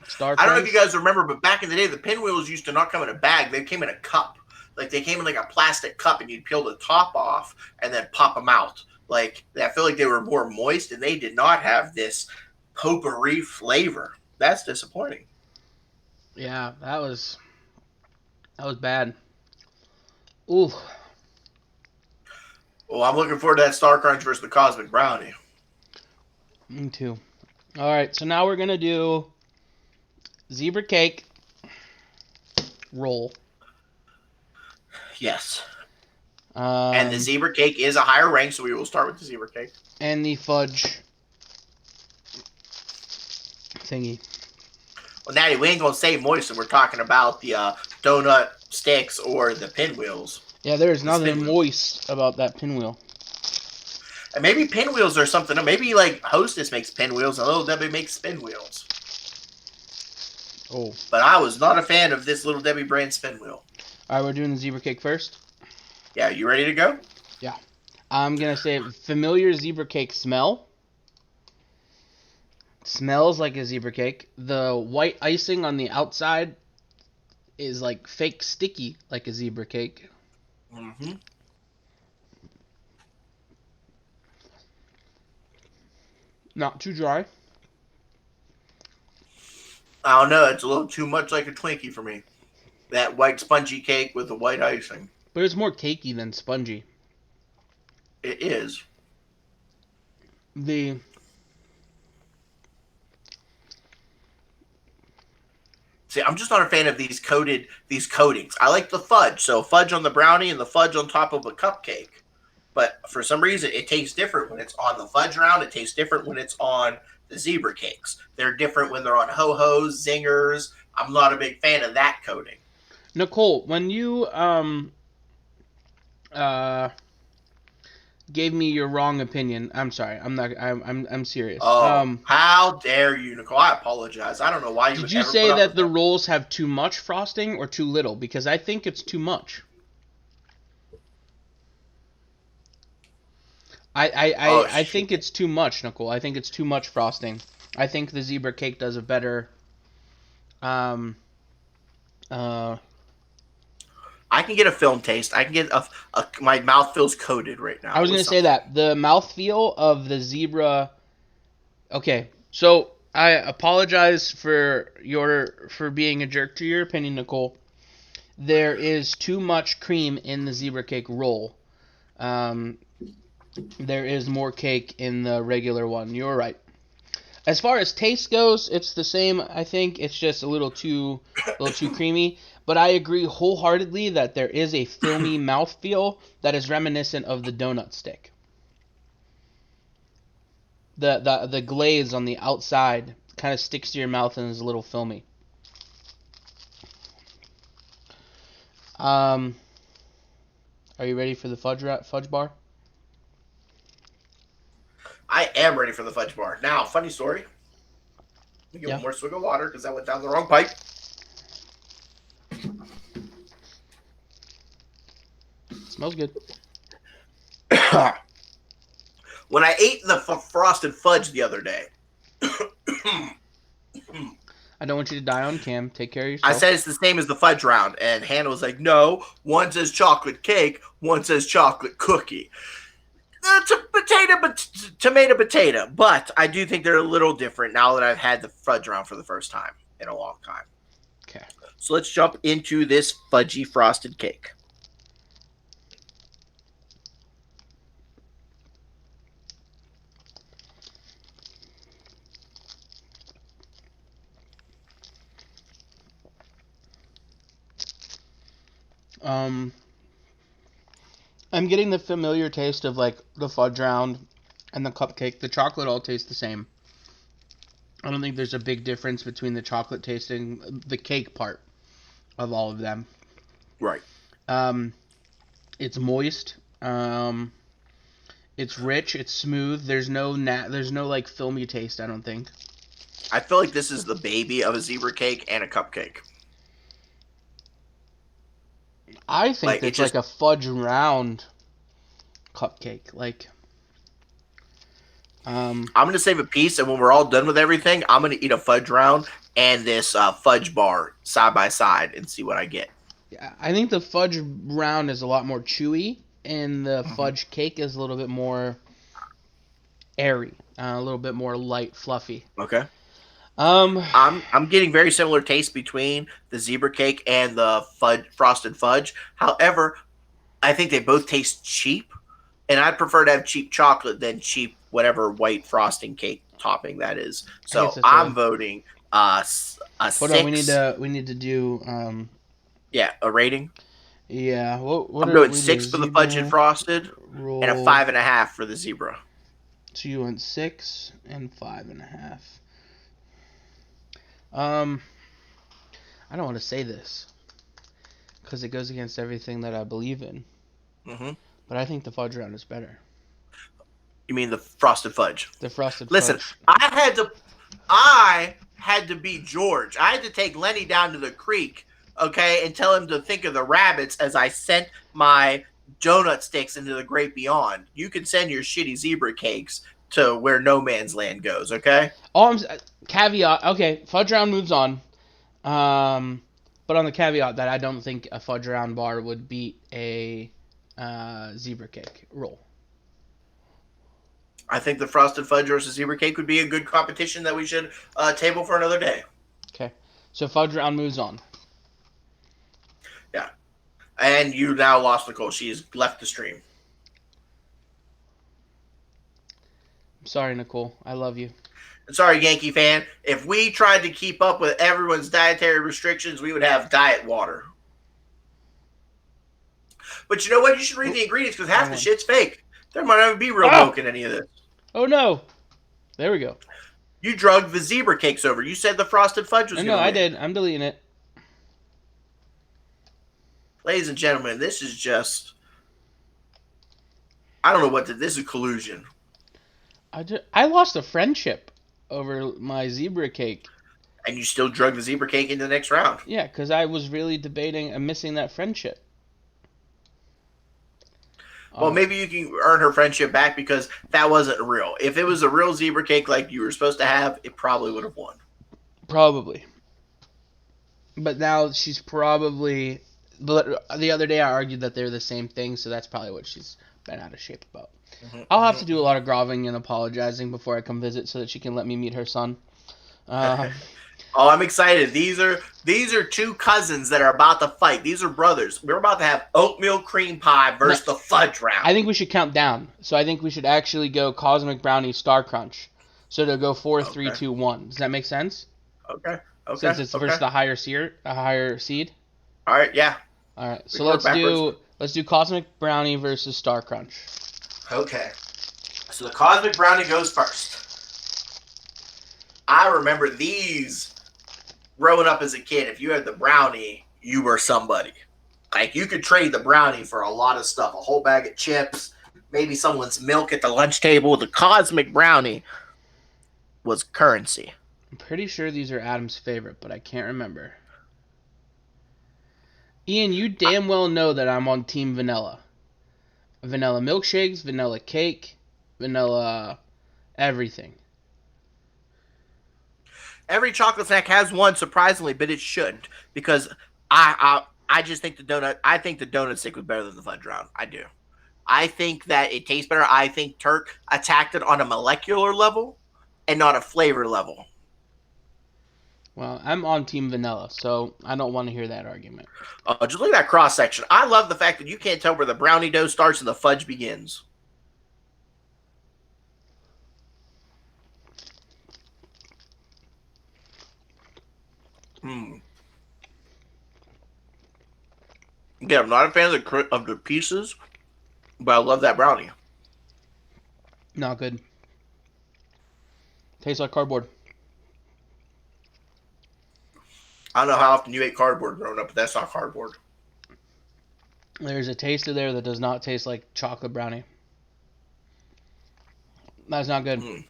Star I don't know if Crunch. you guys remember, but back in the day, the pinwheels used to not come in a bag. They came in a cup. Like, they came in like a plastic cup, and you'd peel the top off and then pop them out. Like, I feel like they were more moist, and they did not have this potpourri flavor. That's disappointing. Yeah, that was bad. Ooh. Well, I'm looking forward to that Star Crunch versus the Cosmic Brownie. Me too. All right, so now we're gonna do zebra cake roll. Yes. And the zebra cake is a higher rank, so we will start with the zebra cake. And the fudge thingy. Well, Natty, we ain't gonna say moist, and we're talking about the donut sticks or the pinwheels. Yeah, there's nothing moist about that pinwheel. And maybe pinwheels or something. Maybe like Hostess makes pinwheels and Little Debbie makes spinwheels. Oh. But I was not a fan of this Little Debbie brand spinwheel. All right, we're doing the zebra cake first. Yeah, you ready to go? Yeah. I'm gonna say familiar zebra cake smell. Smells like a zebra cake. The white icing on the outside is like fake sticky like a zebra cake. Mm-hmm. Not too dry. I don't know. It's a little too much like a Twinkie for me. That white spongy cake with the white icing. But it's more cakey than spongy. It is. The See, I'm just not a fan of these coatings. I like the fudge. So fudge on the brownie and the fudge on top of a cupcake. But for some reason, it tastes different when it's on the fudge round. It tastes different when it's on the zebra cakes. They're different when they're on ho-hos, zingers. I'm not a big fan of that coating. Nicole, when you gave me your wrong opinion, I'm sorry. I'm serious. Oh, how dare you, Nicole? I apologize. I don't know why you would did you ever say put up that with the that. rolls have too much frosting or too little? Because I think it's too much. I think it's too much, Nicole. I think it's too much frosting. I think the zebra cake does a better. I can get a film taste. I can get my mouth feels coated right now. I was gonna say that the mouthfeel of the zebra. Okay, so I apologize for being a jerk to your opinion, Nicole. There is too much cream in the zebra cake roll. There is more cake in the regular one. You're right. As far as taste goes, it's the same. I think it's just a little too creamy. But I agree wholeheartedly that there is a filmy mouthfeel that is reminiscent of the donut stick. The glaze on the outside kind of sticks to your mouth and is a little filmy. Are you ready for the fudge bar? I am ready for the fudge bar. Now, funny story. Let me get one more swig of water because I went down the wrong pipe. Smells good. When I ate the frosted fudge the other day, I don't want you to die on cam. Take care of yourself. I said it's the same as the fudge round, and Hannah was like, no, one says chocolate cake, one says chocolate cookie. It's a tomato potato, but I do think they're a little different now that I've had the fudge round for the first time in a long time. Okay. So let's jump into this fudgy frosted cake. Um, I'm getting the familiar taste of like the fudge round and the cupcake. The chocolate all taste the same. I don't think there's a big difference between the chocolate tasting, the cake part of all of them. Right. Um, it's moist. It's rich. It's smooth. There's no like filmy taste. I don't think. I feel like this is the baby of a zebra cake and a cupcake. I think Like it it's like just a fudge round cupcake. Like, I'm gonna save a piece, and when we're all done with everything, I'm gonna eat a fudge round and this fudge bar side by side and see what I get. I think the fudge round is a lot more chewy, and the Mm-hmm. fudge cake is a little bit more airy, a little bit more light, fluffy. Okay. Um, I'm getting very similar taste between the zebra cake and the fudge frosted fudge. However, I think they both taste cheap, and I'd prefer to have cheap chocolate than cheap whatever white frosting cake topping that is. I guess So that's I'm a voting a hold on. six. We need to do Yeah, a rating. yeah. What I'm are doing we do? six for the fudge and Zebra frosted, and a roll. 5.5 for the zebra. So you went 6 and 5.5. Um, I don't want to say this because it goes against everything that I believe in, Hmm. but I think the fudge round is better. You mean the frosted fudge? The frosted Listen, fudge. I had to be George. I had to take Lenny down to the creek, okay, and tell him to think of the rabbits as I sent my donut sticks into the great beyond. You can send your shitty zebra cakes to where no man's land goes, okay? Oh, caveat. Okay, fudge round moves on. But on the caveat that I don't think a fudge round bar would beat a zebra cake roll. I think the frosted fudge versus zebra cake would be a good competition that we should table for another day. Okay, so fudge round moves on. Yeah. And you now lost Nicole. She's left the stream. I'm sorry, Nicole. I love you. Sorry, Yankee fan. If we tried to keep up with everyone's dietary restrictions, we would have diet water. But you know what? You should read Oop, the ingredients because half wrong the one. shit's fake. There might not even be real Ah! milk in any of this. Oh no! There we go. You drugged the zebra cakes over. You said the frosted fudge was No, going to I win. did. I'm deleting it. Ladies and gentlemen, this is just. I don't know what this is collusion. I lost a friendship over my zebra cake. And you still drug the zebra cake into the next round. Yeah, because I was really debating and missing that friendship. Well, Oh, maybe you can earn her friendship back because that wasn't real. If it was a real zebra cake like you were supposed to have, it probably would have won. probably. But now she's probably. But the other day I argued that they're the same thing, so that's probably what she's been out of shape about. Mm-hmm, I'll have to do a mm-hmm. lot of groveling and apologizing before I come visit, so that she can let me meet her son. Uh, Oh, I'm excited. These are two cousins that are about to fight. These are brothers. We're about to have oatmeal cream pie no, versus the fudge I round. think we should count down. So I think we should actually go Cosmic Brownie Star Crunch. So to go four, three, Okay. two, one. Does that make sense? Okay. Okay. Since it's versus Okay. the higher seed. All right. Yeah. All right. We So can work backwards. let's do Cosmic Brownie versus Star Crunch. Okay. So the cosmic brownie goes first. I remember these growing up as a kid. If you had the brownie, you were somebody. Like you could trade the brownie for a lot of stuff, a whole bag of chips, maybe someone's milk at the lunch table. The cosmic brownie was currency. I'm pretty sure these are Adam's favorite, but I can't remember. Ian, you damn well know that I'm on Team Vanilla. Vanilla milkshakes, vanilla cake, vanilla everything. Every chocolate snack has one, surprisingly, but it shouldn't because I just think the donut. I think the donut stick was better than the fudge round. I do. I think that it tastes better. I think Turk attacked it on a molecular level and not a flavor level. Well, I'm on Team Vanilla, so I don't want to hear that argument. Just look at that cross section. I love the fact that you can't tell where the brownie dough starts and the fudge begins. Hmm. Yeah, I'm not a fan of the pieces, but I love that brownie. Not good. Tastes like cardboard. I don't know how often you ate cardboard growing up, but that's not cardboard. There's a taste of there that does not taste like chocolate brownie. That's not good. Mm.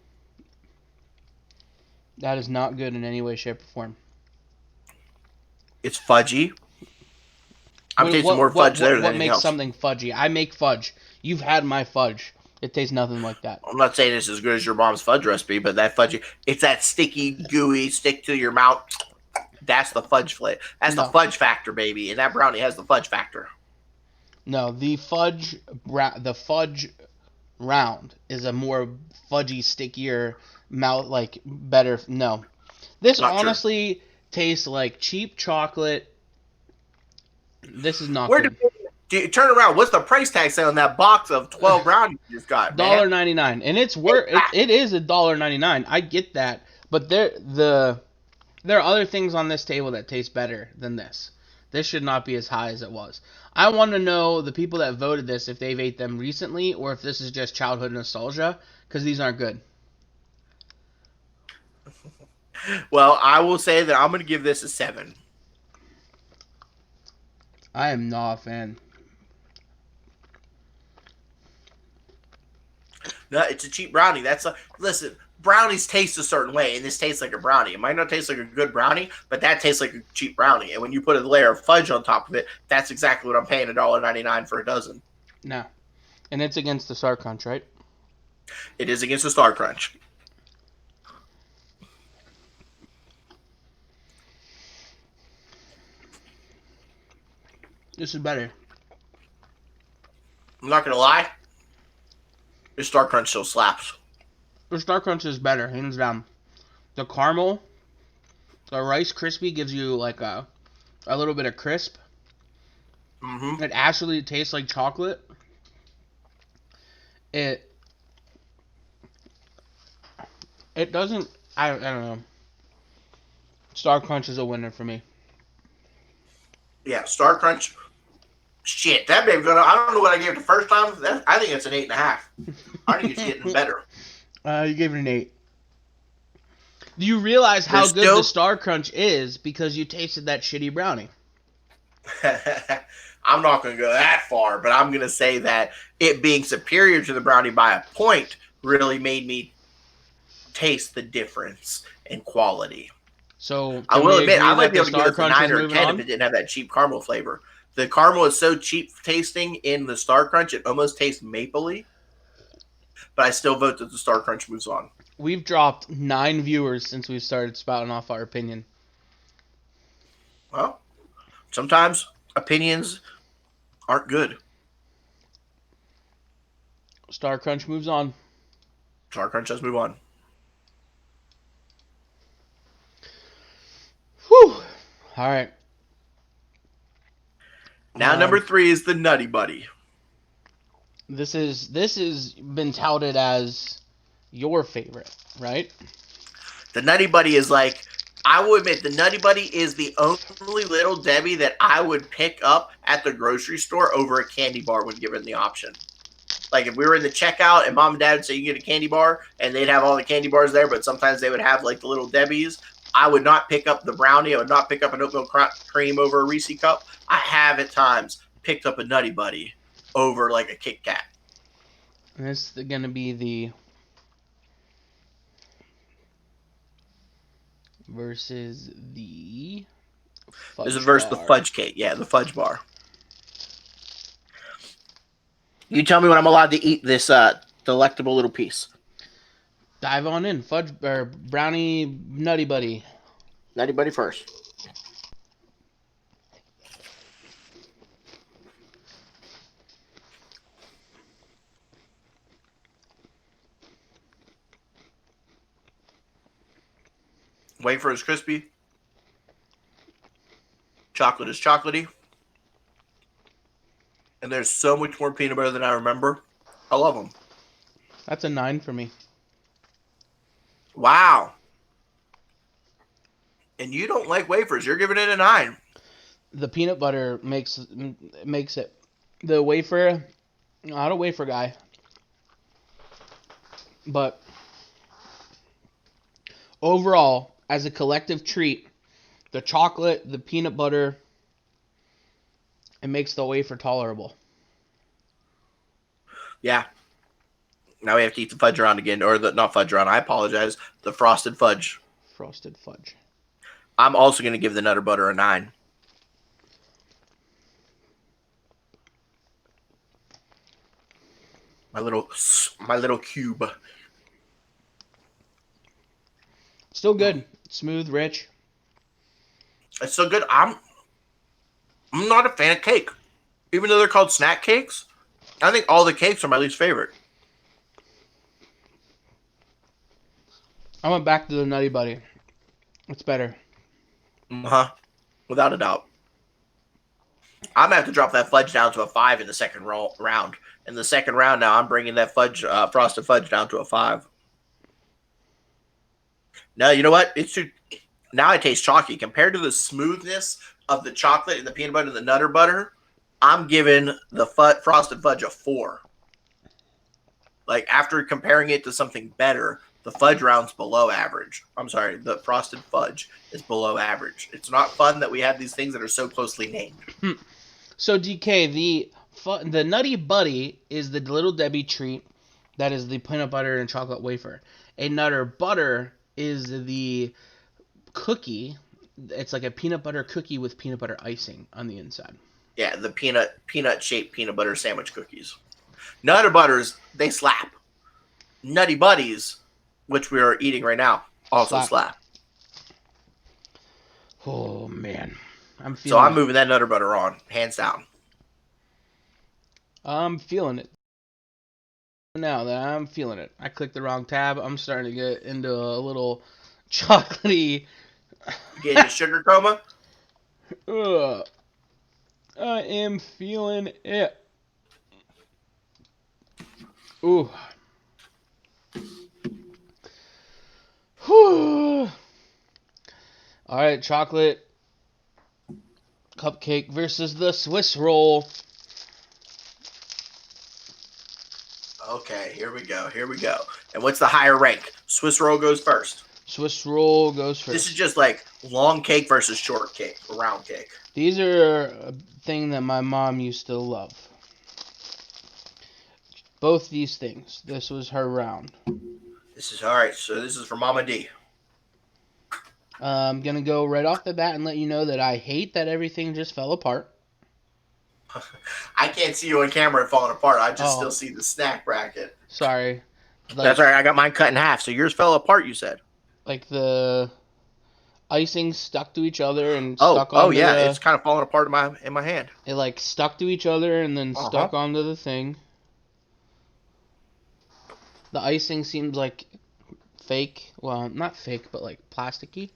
That is not good in any way, shape, or form. It's fudgy. I'm tasting more fudge there than What anything makes else. something fudgy? I make fudge. You've had my fudge. It tastes nothing like that. I'm not saying it's as good as your mom's fudge recipe, but that fudgy, it's that sticky, gooey, stick to your mouth. That's the fudge flavor. That's the fudge factor, baby. And that brownie has the fudge factor. No, the fudge round is a more fudgy, stickier mouth, like better. No, this Not honestly tastes like cheap chocolate. This is not Where good. do you turn around? What's the price tag say on that box of 12 brownies you just got? $1.99, and it's worth. It is $1.99. I get that, but there are other things on this table that taste better than this. This should not be as high as it was. I want to know the people that voted this if they've ate them recently or if this is just childhood nostalgia, because these aren't good. Well, I will say that I'm going to give this a 7. I am not a fan. No, it's a cheap brownie. Listen, brownies taste a certain way, and this tastes like a brownie. It might not taste like a good brownie, but that tastes like a cheap brownie. And when you put a layer of fudge on top of it, that's exactly what I'm paying $1.99 for a dozen. No. And it's against the Star Crunch, right? It is against the Star Crunch. This is better. I'm not going to lie. The Star Crunch still slaps. The Star Crunch is better, hands down. The caramel, the Rice Krispie gives you like a little bit of crisp. Mm-hmm. It actually tastes like chocolate. It doesn't. I don't know. Star Crunch is a winner for me. Yeah, Star Crunch. Shit, that baby gonna. I don't know what I gave it the first time. I think it's an 8.5. I think it's getting better. You gave it an 8. Do you realize how good the Star Crunch is because you tasted that shitty brownie? I'm not going to go that far, but I'm going to say that it being superior to the brownie by a point really made me taste the difference in quality. So I will admit, I might be able to give it a 9 or a 10 if it didn't have that cheap caramel flavor. The caramel is so cheap tasting in the Star Crunch, it almost tastes mapley. But I still vote that the Star Crunch moves on. We've dropped 9 viewers since we started spouting off our opinion. Well, sometimes opinions aren't good. Star Crunch moves on. Star Crunch does move on. Whew. All right. Now number 3 is the Nutty Buddy. This is been touted as your favorite, right? The Nutty Buddy is like, I will admit, the Nutty Buddy is the only Little Debbie that I would pick up at the grocery store over a candy bar when given the option. Like if we were in the checkout and mom and dad would say you get a candy bar and they'd have all the candy bars there, but sometimes they would have like the Little Debbies. I would not pick up the brownie. I would not pick up an oatmeal cream over a Reese cup. I have at times picked up a Nutty Buddy over like a Kit Kat. And this is going to be the versus the fudge This is versus bar. the fudge cake. Yeah, the fudge bar. You tell me when I'm allowed to eat this delectable little piece. Dive on in. Fudge or brownie Nutty Buddy. Nutty Buddy first. Wafer is crispy. Chocolate is chocolatey. And there's so much more peanut butter than I remember. I love them. That's a 9 for me. Wow. And you don't like wafers. You're giving it a 9. the peanut butter makes it. The wafer, not a wafer guy, but overall, as a collective treat, the chocolate, the peanut butter, it makes the wafer tolerable. Yeah. Now we have to eat the fudge round again, or the not fudge round. I apologize. The frosted fudge. Frosted fudge. I'm also going to give the Nutter Butter a 9. My little cube. Still good. Smooth, rich. It's so good. I'm not a fan of cake. Even though they're called snack cakes, I think all the cakes are my least favorite. I went back to the Nutty Buddy. It's better. Uh-huh. Without a doubt. I'm going to have to drop that fudge down to a 5 in the second round. In the second round now, I'm bringing that frosted fudge down to a 5. No, you know what? It's too. Now I taste chalky. Compared to the smoothness of the chocolate and the peanut butter and the Nutter Butter, I'm giving the frosted fudge a 4. Like, after comparing it to something better, the fudge round's below average. I'm sorry, the frosted fudge is below average. It's not fun that we have these things that are so closely named. So, DK, the Nutty Buddy is the Little Debbie treat that is the peanut butter and chocolate wafer. A Nutter Butter is the cookie. It's like a peanut butter cookie with peanut butter icing on the inside. Yeah, the peanut shaped peanut butter sandwich cookies. Nutter Butters, they slap. Nutty Buddies, which we are eating right now, also slap. Oh man, I'm moving that Nutter Butter on, hands down. I'm feeling it. Now that I'm feeling it. I clicked the wrong tab. I'm starting to get into a little chocolatey. Getting a sugar coma? I am feeling it. Ooh. Whew. All right, chocolate cupcake versus the Swiss roll. Okay, here we go. And what's the higher rank? Swiss roll goes first. Swiss roll goes first. This is just like long cake versus short cake, round cake. These are a thing that my mom used to love. Both these things. This was her round. This is all right. So this is for Mama D. I'm gonna go right off the bat and let you know that I hate that everything just fell apart. I can't see you on camera falling apart. I just still see the snack bracket. Sorry. That's all right. I got mine cut in half. So yours fell apart, you said. Like the icing stuck to each other and stuck onto it's kind of falling apart in my hand. It like stuck to each other and then stuck onto the thing. The icing seems like fake. Well, not fake, but like plasticky.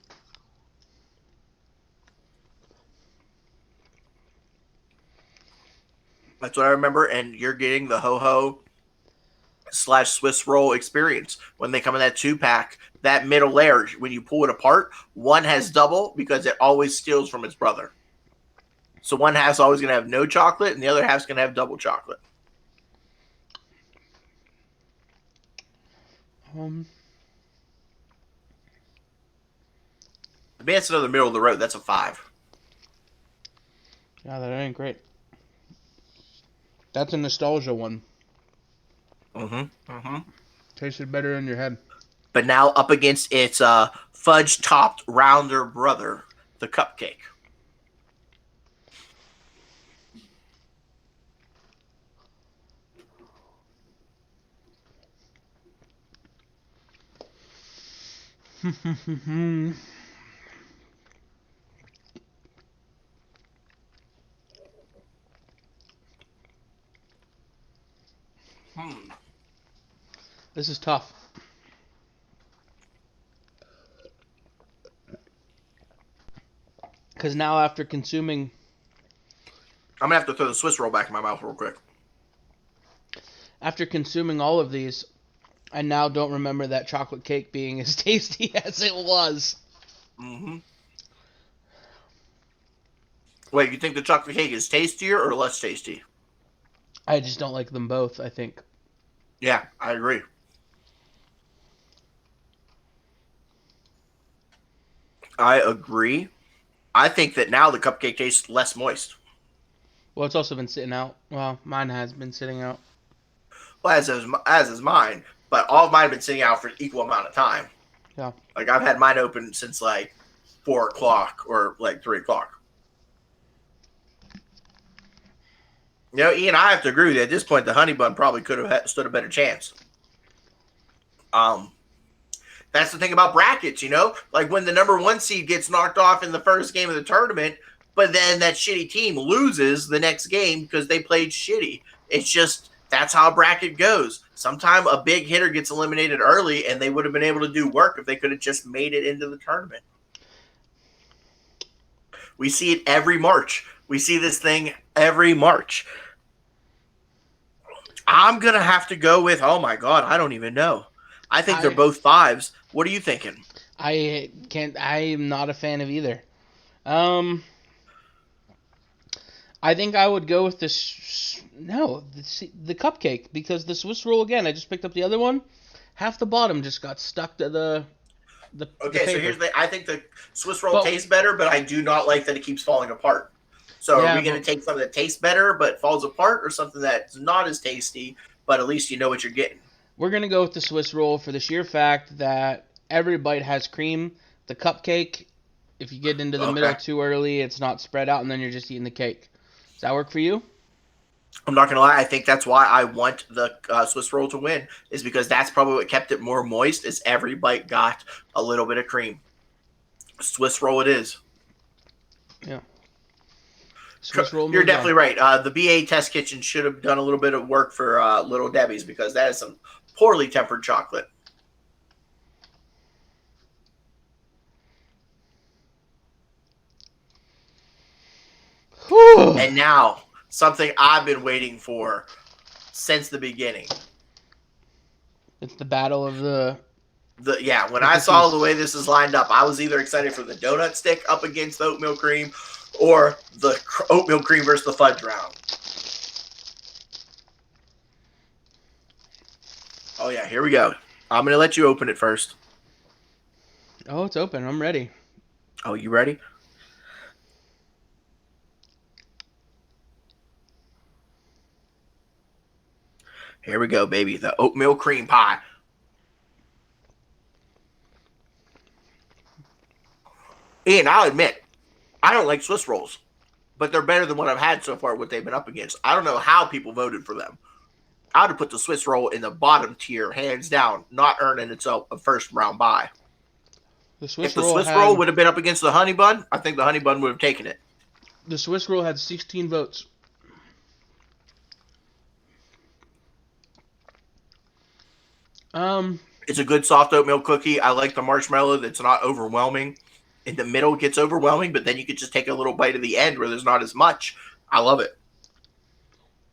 That's what I remember. And you're getting the ho-ho / Swiss roll experience. When they come in that 2-pack, that middle layer, when you pull it apart, one has double because it always steals from its brother. So one half's always going to have no chocolate and the other half's going to have double chocolate. Advance another middle of the road. That's a 5. Yeah, that ain't great. That's a nostalgia one. Tasted better in your head. But now up against its fudge-topped rounder brother, the cupcake. This is tough. Because now after consuming... I'm going to have to throw the Swiss roll back in my mouth real quick. After consuming all of these, I now don't remember that chocolate cake being as tasty as it was. Wait, you think the chocolate cake is tastier or less tasty? I just don't like them both, I think. Yeah, I agree. I agree. I think that now the cupcake tastes less moist. Well, it's also been sitting out. Well, mine has been sitting out. Well, as is mine, but all of mine have been sitting out for equal amount of time. Yeah. Like I've had mine open since like 4 o'clock or like 3 o'clock. Ian, I have to agree with you. At this point, the honey bun probably could have stood a better chance. Um, that's the thing about brackets, like when the number 1 seed gets knocked off in the first game of the tournament, but then that shitty team loses the next game because they played shitty. It's just that's how a bracket goes. Sometimes a big hitter gets eliminated early, and they would have been able to do work if they could have just made it into the tournament. We see it every March. We see this thing every March. I'm going to have to go with, oh my God, I don't even know. I think they're both 5s. What are you thinking? I am not a fan of either. I think I would go with the cupcake, because the Swiss roll, again, I just picked up the other one. Half the bottom just got stuck to the Okay, so paper. I think the Swiss roll tastes better, but I do not like that it keeps falling apart. So are we going to take something that tastes better but falls apart, or something that's not as tasty, but at least you know what you're getting? We're going to go with the Swiss roll for the sheer fact that every bite has cream. The cupcake, if you get into the middle too early, it's not spread out, and then you're just eating the cake. Does that work for you? I'm not going to lie. I think that's why I want the Swiss roll to win, is because that's probably what kept it more moist, is every bite got a little bit of cream. Swiss roll it is. Yeah. Swiss roll. You're definitely right. The BA Test Kitchen should have done a little bit of work for Little Debbie's, because that is some poorly tempered chocolate. Whew. And now, something I've been waiting for since the beginning. It's the battle of when I saw the way this is lined up, I was either excited for the donut stick up against the oatmeal cream, or the oatmeal cream versus the fudge round. Oh yeah, here we go. I'm gonna let you open it first. Oh, it's open. I'm ready. Oh, you ready? Here we go, baby. The oatmeal cream pie. Ian, I'll admit, I don't like Swiss rolls, but they're better than what I've had so far, what they've been up against. I don't know how people voted for them. I would have put the Swiss roll in the bottom tier, hands down, not earning itself a first round bye. If the Swiss roll would have been up against the honey bun, I think the honey bun would have taken it. The Swiss roll had 16 votes. It's a good soft oatmeal cookie. I like the marshmallow that's not overwhelming. In the middle, it gets overwhelming, but then you could just take a little bite at the end where there's not as much. I love it.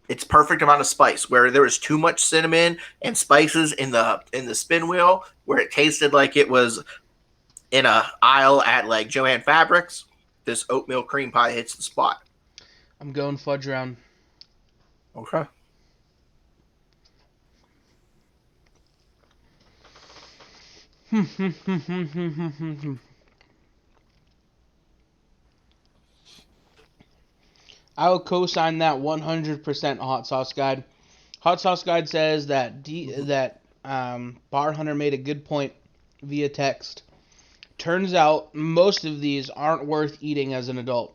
It's perfect amount of spice. Where there was too much cinnamon and spices in the spin wheel, where it tasted like it was in a aisle at like Joann Fabrics, this oatmeal cream pie hits the spot. I'm going fudge round. Okay. I will co-sign that 100% Hot Sauce Guide. Hot Sauce Guide says that Bar Hunter made a good point via text. Turns out most of these aren't worth eating as an adult.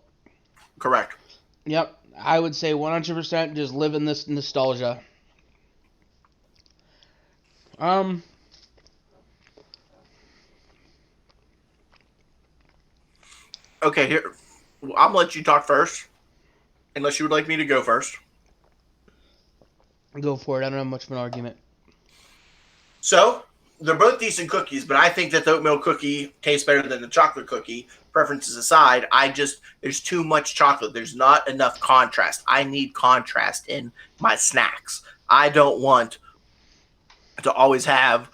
Correct. Yep, I would say 100% just live in this nostalgia. Okay, here. I'm going to let you talk first. Unless you would like me to go first. Go for it. I don't have much of an argument. So, they're both decent cookies, but I think that the oatmeal cookie tastes better than the chocolate cookie. Preferences aside, there's too much chocolate. There's not enough contrast. I need contrast in my snacks. I don't want to always have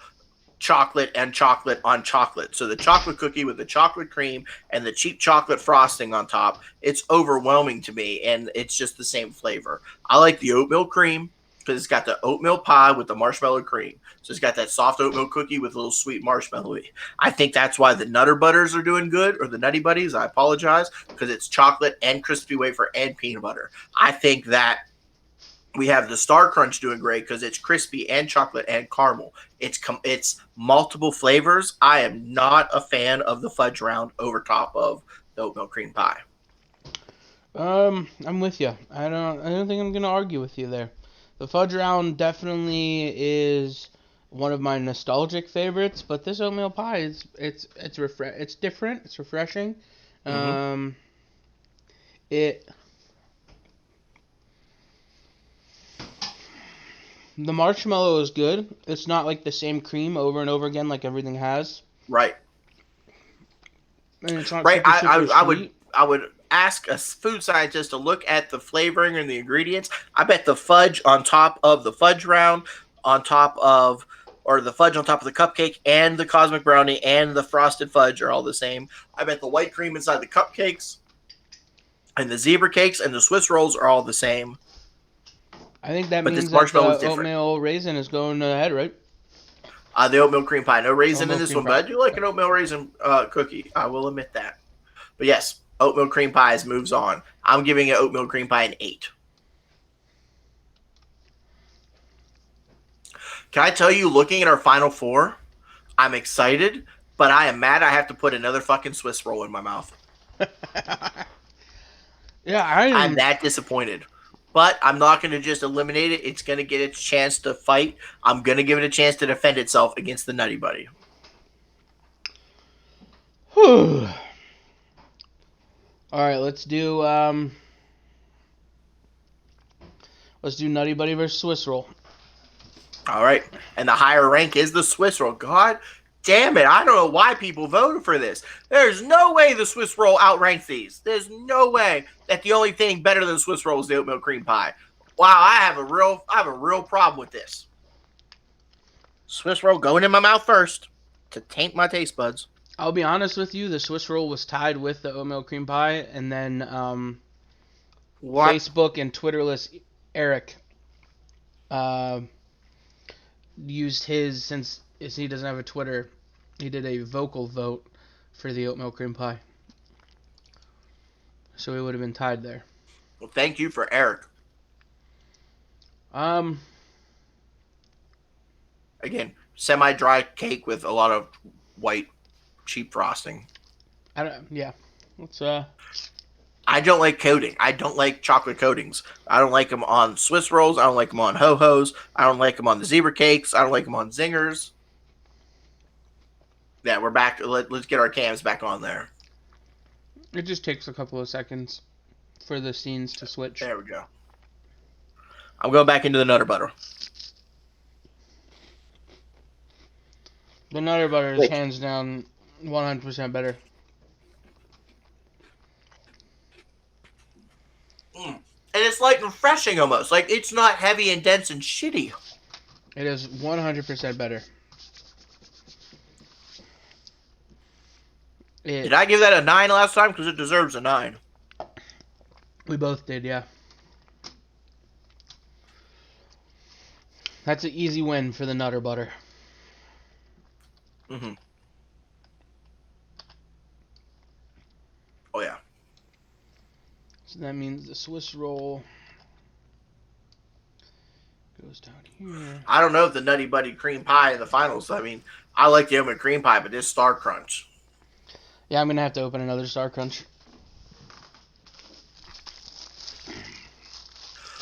chocolate and chocolate on chocolate. So the chocolate cookie with the chocolate cream and the cheap chocolate frosting on top, it's overwhelming to me, and it's just the same flavor. I like the oatmeal cream because it's got the oatmeal pie with the marshmallow cream. So it's got that soft oatmeal cookie with a little sweet marshmallow. I think that's why the Nutter Butters are doing good, or the Nutty Buddies, I apologize, because it's chocolate and crispy wafer and peanut butter. I think that we have the Star Crunch doing great because it's crispy and chocolate and caramel. It's multiple flavors. I am not a fan of the fudge round over top of the oatmeal cream pie. I'm with you. I don't think I'm gonna argue with you there. The fudge round definitely is one of my nostalgic favorites, but this oatmeal pie is it's different. It's refreshing. Um, it The marshmallow is good. It's not like the same cream over and over again like everything has. Right. And it's not Right. super sweet. I would ask a food scientist to look at the flavoring and the ingredients. I bet the fudge on top of the fudge round, or the fudge on top of the cupcake and the cosmic brownie and the frosted fudge are all the same. I bet the white cream inside the cupcakes and the zebra cakes and the Swiss rolls are all the same. I think that means that the oatmeal raisin is going ahead, right? The oatmeal cream pie. No raisin in this one, but I do like an oatmeal raisin cookie. I will admit that. But yes, oatmeal cream pies moves on. I'm giving it oatmeal cream pie an 8. Can I tell you, looking at our final four, I'm excited, but I am mad I have to put another fucking Swiss roll in my mouth. Yeah, I'm that disappointed. But I'm not going to just eliminate it. It's going to get its chance to fight. I'm going to give it a chance to defend itself against the Nutty Buddy. Whew. All right, let's do Nutty Buddy versus Swiss roll. All right, and the higher rank is the Swiss roll. God damn it! I don't know why people voted for this. There's no way the Swiss roll outranks these. There's no way that the only thing better than Swiss roll is the oatmeal cream pie. Wow, I have a real problem with this. Swiss roll going in my mouth first to taint my taste buds. I'll be honest with you, the Swiss roll was tied with the oatmeal cream pie, and then Facebook and Twitterless Eric used his, since he doesn't have a Twitter, he did a vocal vote for the oatmeal cream pie. So he would have been tied there. Well, thank you for Eric. Again, semi-dry cake with a lot of white cheap frosting. Let's I don't like coating. I don't like chocolate coatings. I don't like them on Swiss rolls. I don't like them on ho-hos. I don't like them on the zebra cakes. I don't like them on zingers. Yeah, we're back. Let's get our cams back on there. It just takes a couple of seconds for the scenes to switch. There we go. I'm going back into the Nutter Butter. The Nutter Butter is hands down 100% better. And it's like refreshing almost. Like, it's not heavy and dense and shitty. It is 100% better. Did I give that a 9 last time? Because it deserves a 9. We both did, yeah. That's an easy win for the Nutter Butter. Mm-hmm. Oh, yeah. So that means the Swiss roll goes down here. I don't know if the Nutty Buddy cream pie in the finals. I mean, I like the oatmeal cream pie, but this Star Crunch. Yeah, I'm going to have to open another Star Crunch.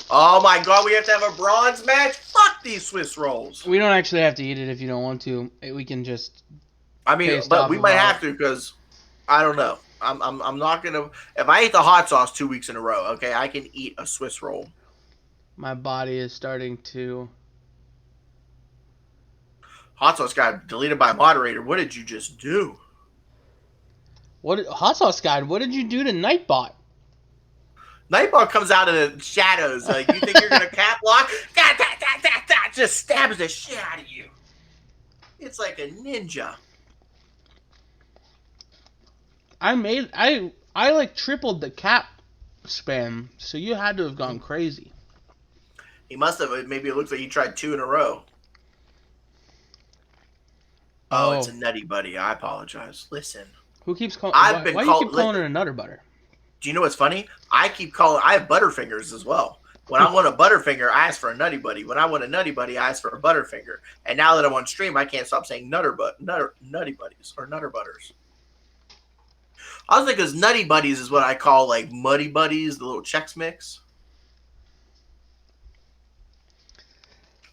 Oh my god, we have to have a bronze match? Fuck these Swiss rolls. We don't actually have to eat it if you don't want to. We can just... I mean, but we might have to because, I don't know. I'm not going to... If I eat the hot sauce 2 weeks in a row, okay, I can eat a Swiss roll. My body is starting to... Hot sauce got deleted by moderator. What did you just do? Hot sauce guide, what did you do to Nightbot? Nightbot comes out of the shadows. Like, you think you're going to cap lock? Just stabs the shit out of you. It's like a ninja. I like tripled the cap spam, so you had to have gone crazy. He must have. Maybe it looks like he tried 2 in a row. Oh, it's Oh, a Nutty Buddy. I apologize. Listen, who keeps calling? I've been Why do you keep called. calling it a Nutter Butter? Do you know what's funny? I keep calling. I have Butterfingers as well. When I want a Butterfinger, I ask for a Nutty Buddy. When I want a Nutty Buddy, I ask for a Butterfinger. And now that I'm on stream, I can't stop saying Nutty Buddies or Nutter Butters. I was thinking, because Nutty Buddies is what I call like Muddy Buddies, the little Chex Mix.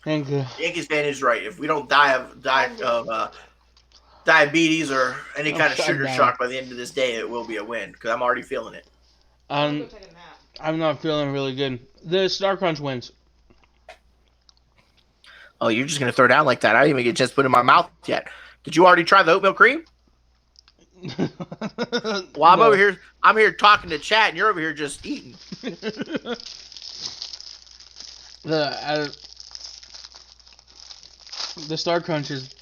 Thank you. Yankees fan is right. If we don't die of diabetes or any kind of sugar shock by the end of this day, it will be a win because I'm already feeling it. I'm not feeling really good. The Star Crunch wins. Oh, you're just gonna throw down like that? I didn't even get a chance to put it in my mouth yet. Did you already try the oatmeal cream? Well, I'm over here. I'm here talking to chat, and you're over here just eating. The Star Crunch is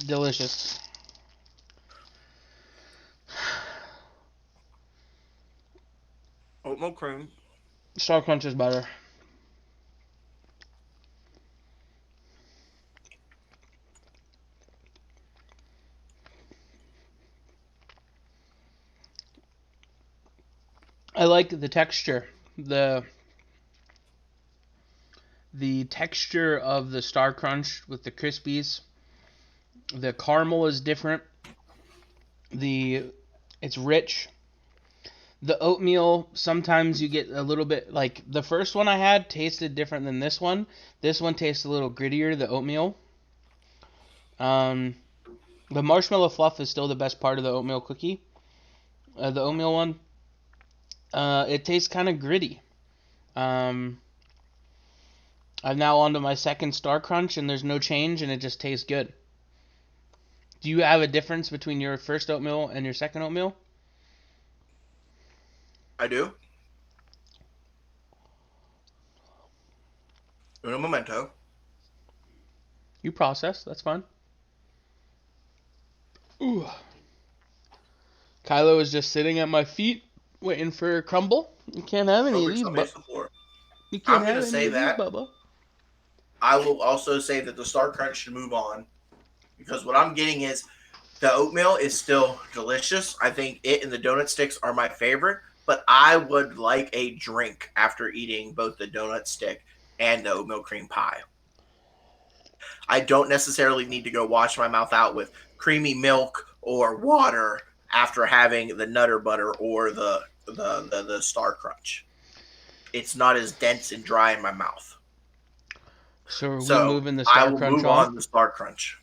delicious. Oatmeal cream. Star Crunch is better. I like the texture. The texture of the Star Crunch with the Crispies. The caramel is different. It's rich. The oatmeal, sometimes you get a little bit, like the first one I had tasted different than this one. This one tastes a little grittier, the oatmeal. The marshmallow fluff is still the best part of the oatmeal cookie. The oatmeal one. It tastes kind of gritty. I'm now on to my second Star Crunch, and there's no change, and it just tastes good. Do you have a difference between your first oatmeal and your second oatmeal? I do. Uno momento. You process, that's fine. Ooh. Kylo is just sitting at my feet, waiting for a crumble. You can't have any of these, Bubba. You can't have any of these, Bubba. I will also say that the Star Crunch should move on, because what I'm getting is the oatmeal is still delicious. I think it and the donut sticks are my favorite, but I would like a drink after eating both the donut stick and the oatmeal cream pie. I don't necessarily need to go wash my mouth out with creamy milk or water after having the Nutter Butter or the Star Crunch. It's not as dense and dry in my mouth. So are we moving the Star Crunch on? I will move on the Star Crunch.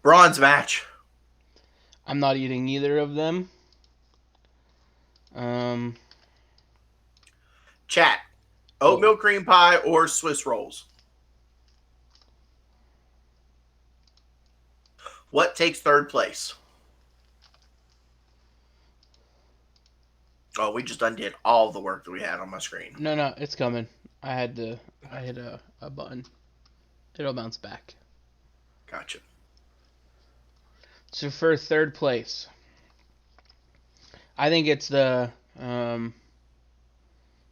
Bronze match. I'm not eating either of them. Chat. Oatmeal cream pie or Swiss rolls? What takes third place? Oh, we just undid all the work that we had on my screen. No, it's coming. I hit a button. It'll bounce back. Gotcha. So for third place, I think it's the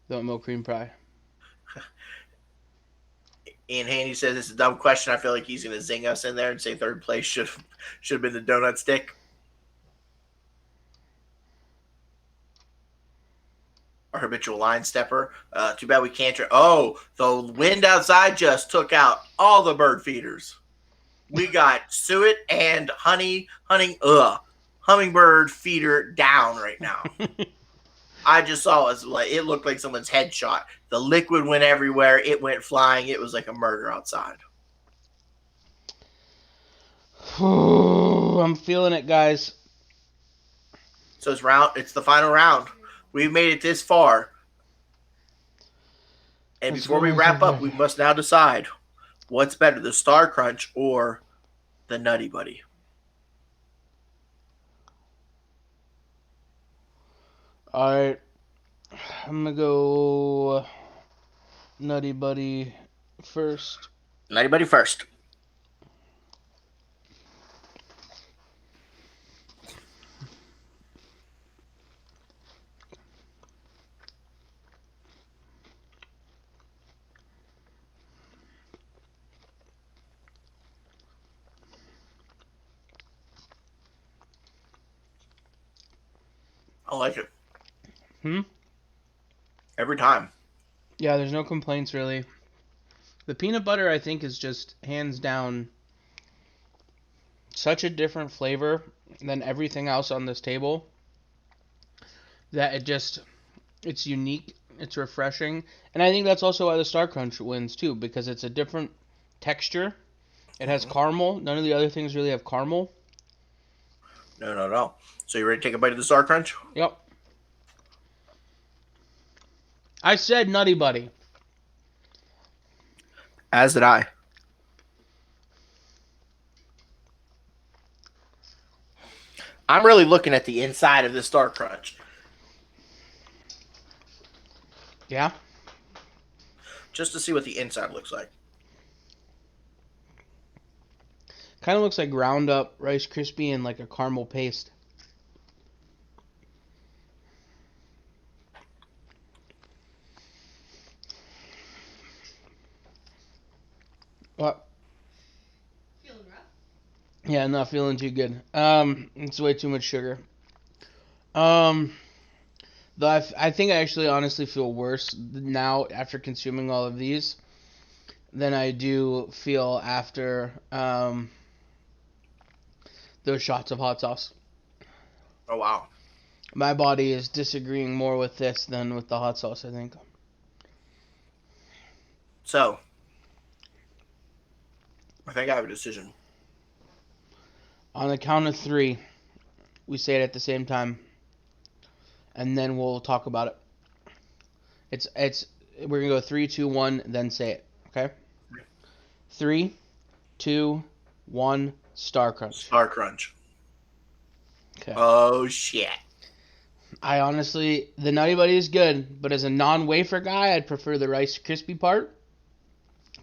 oatmeal cream pie. Ian Haney says it's a dumb question. I feel like he's going to zing us in there and say third place should have been the donut stick. Our habitual line stepper. Too bad we can't. Oh, the wind outside just took out all the bird feeders. We got suet and hummingbird feeder down right now. I just saw it looked like someone's headshot. The liquid went everywhere. It went flying. It was like a murder outside. I'm feeling it, guys. So it's the final round. We've made it this far. And before we wrap up, we must now decide what's better, the Star Crunch or the Nutty Buddy. All right. I'm gonna go Nutty Buddy first. Nutty Buddy first. I like it. Every time. Yeah, there's no complaints really. The peanut butter, I think, is just hands down such a different flavor than everything else on this table that it's unique, it's refreshing, and I think that's also why the Star Crunch wins too, because it's a different texture. It has caramel. None of the other things really have caramel. No. So you ready to take a bite of the Star Crunch? Yep. I said Nutty Buddy. As did I. I'm really looking at the inside of the Star Crunch. Yeah? Just to see what the inside looks like. Kind of looks like ground up Rice Krispie and like a caramel paste. What? Feeling rough? Yeah, not feeling too good. It's way too much sugar. Though I think I actually honestly feel worse now after consuming all of these than I do feel after those shots of hot sauce. Oh, wow. My body is disagreeing more with this than with the hot sauce, I think. So, I think I have a decision. On the count of 3, we say it at the same time, and then we'll talk about it. We're gonna go 3, 2, 1, then say it. Okay. 3, 2, 1. Star Crunch. Star Crunch. Okay. Oh shit. I honestly, the Nutty Buddy is good, but as a non-wafer guy, I'd prefer the Rice Krispie part.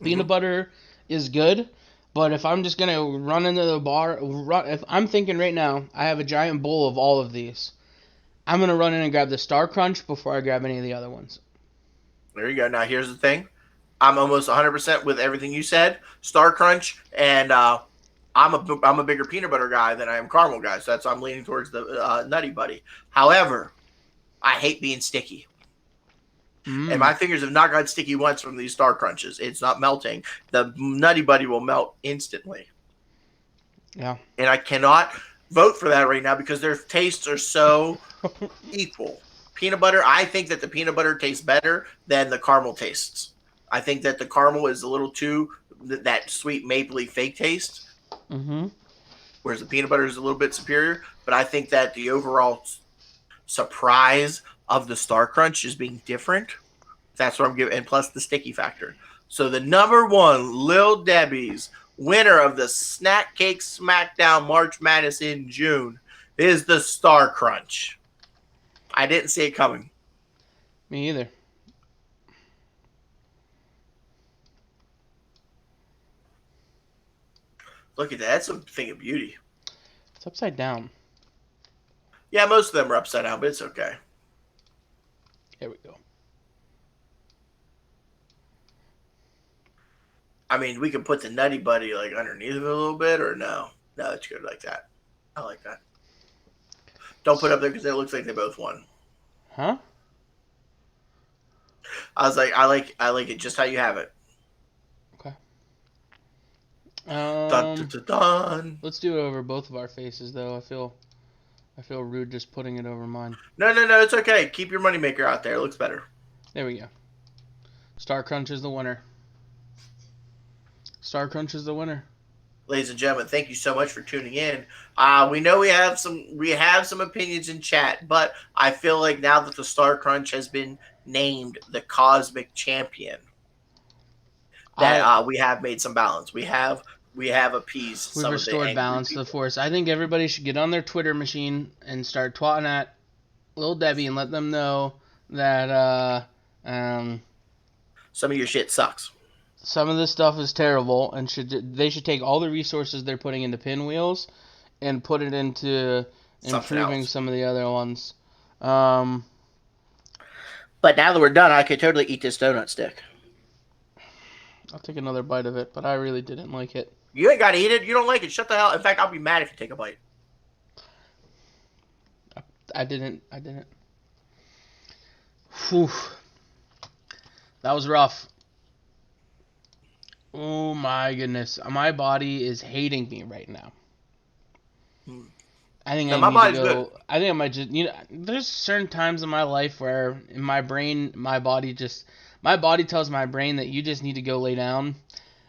Peanut butter is good, but if I'm just gonna run into the bar, if I'm thinking right now, I have a giant bowl of all of these. I'm gonna run in and grab the Star Crunch before I grab any of the other ones. There you go. Now here's the thing. I'm almost 100% with everything you said. Star Crunch, and I'm a bigger peanut butter guy than I am caramel guy. So that's why I'm leaning towards the Nutty Buddy. However, I hate being sticky. And my fingers have not gotten sticky once from these Star Crunches. It's not melting. The Nutty Buddy will melt instantly. Yeah. And I cannot vote for that right now because their tastes are so equal. Peanut butter, I think that the peanut butter tastes better than the caramel tastes. I think that the caramel is a little too that sweet mapley fake taste. Whereas the peanut butter is a little bit superior. But I think that the overall surprise of the Star Crunch is being different. That's what I'm giving, and plus the sticky factor. So the number one Lil Debbie's winner of the Snack Cake Smackdown March Madness in June is the Star Crunch. I didn't see it coming. Me either. Look at that. That's a thing of beauty. It's upside down. Yeah, most of them are upside down, but it's okay. Here we go. I mean, we can put the Nutty Buddy like underneath it a little bit, or no? No, it's good like that. I like that. Don't put it up there because it looks like they both won. Huh? I was like, I like it just how you have it. Okay. Dun, dun, dun, dun. Let's do it over both of our faces, though. I feel rude just putting it over mine. No, it's okay. Keep your moneymaker out there. It looks better. There we go. Star Crunch is the winner. Star Crunch is the winner. Ladies and gentlemen, thank you so much for tuning in. We know we have some opinions in chat, but I feel like now that the Star Crunch has been named the Cosmic Champion, that we have made some balance. We have appeased. We've restored balance to the force. I think everybody should get on their Twitter machine and start twatting at Lil Debbie and let them know that Some of your shit sucks. some of this stuff is terrible, and they should take all the resources they're putting into pinwheels and put it into Something improving else. some of the other ones. Um, But now that we're done, I could totally eat this donut stick. I'll take another bite of it, but I really didn't like it. You ain't gotta eat it. You don't like it. Shut the hell. In fact, I'll be mad if you take a bite. I didn't. Whew. That was rough. Oh my goodness. My body is hating me right now. I think No, I my need to body's go. good. I think I might just. There's certain times in my life where in my brain, my body tells my brain that you just need to go lay down.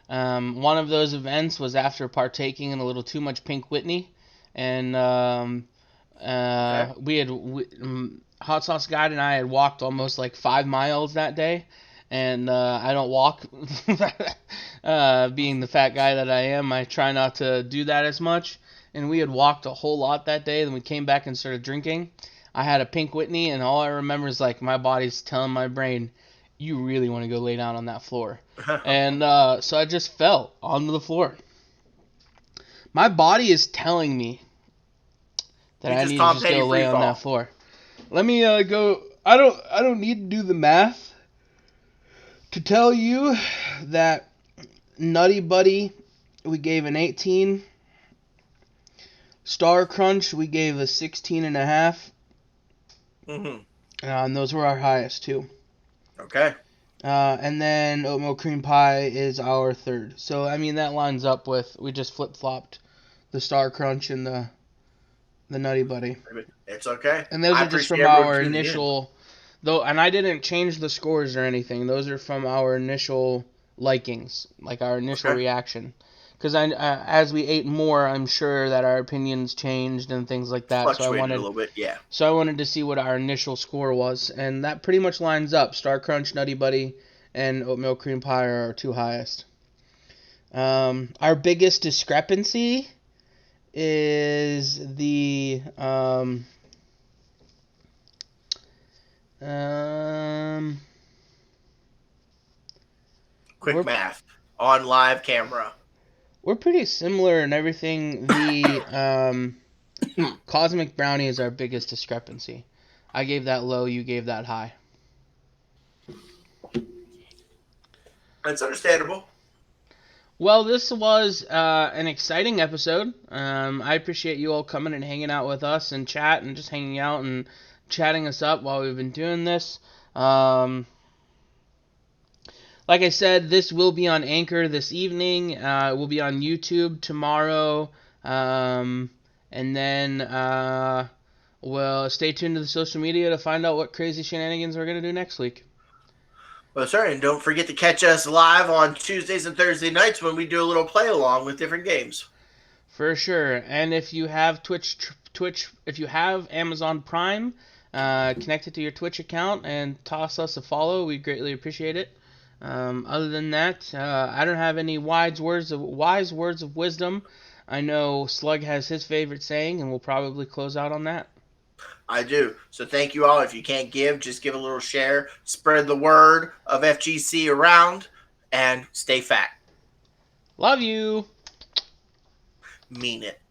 One of those events was after partaking in a little too much Pink Whitney, and Okay. Hot Sauce Guide and I had walked almost like 5 miles that day, and I don't walk. Being the fat guy that I am, I try not to do that as much. And we had walked a whole lot that day. Then we came back and started drinking. I had a Pink Whitney, and all I remember is like my body's telling my brain, "You really want to go lay down on that floor." And so I just fell onto the floor. My body is telling me that You I just need to Tom just Petty go lay free on that fall. floor. Let me go. I don't need to do the math to tell you that Nutty Buddy we gave an 18. Star Crunch we gave a 16.5. Mm-hmm. And those were our highest too. Okay. And then oatmeal cream pie is our third. So I mean that lines up with we just flip flopped the Star Crunch and the Nutty Buddy. It's okay. And those I are just appreciate from everyone our tuning in. initial, though, and I didn't change the scores or anything. Those are from our initial likings, like our initial Okay. reaction. Because as we ate more, I'm sure that our opinions changed and things like that. Fluctuated a little bit, yeah. So I wanted to see what our initial score was, and that pretty much lines up. Star Crunch, Nutty Buddy, and oatmeal cream pie are our two highest. Our biggest discrepancy is the Quick we're math on live camera. we're pretty similar in everything. The Cosmic Brownie is our biggest discrepancy. I gave that low, you gave that high. It's understandable. Well, this was an exciting episode. I appreciate you all coming and hanging out with us and chat and just hanging out and chatting us up while we've been doing this. Like I said, this will be on Anchor this evening. It will be on YouTube tomorrow. And then we'll stay tuned to the social media to find out what crazy shenanigans we're going to do next week. Well, sir, and don't forget to catch us live on Tuesdays and Thursday nights when we do a little play along with different games. For sure. And if you have Twitch, if you have Amazon Prime, connect it to your Twitch account and toss us a follow. We greatly appreciate it. Other than that, I don't have any wise words of wisdom. I know Slug has his favorite saying, and we'll probably close out on that. I do. So thank you all. If you can't give, just give a little share. Spread the word of FGC around, and stay fat. Love you. Mean it.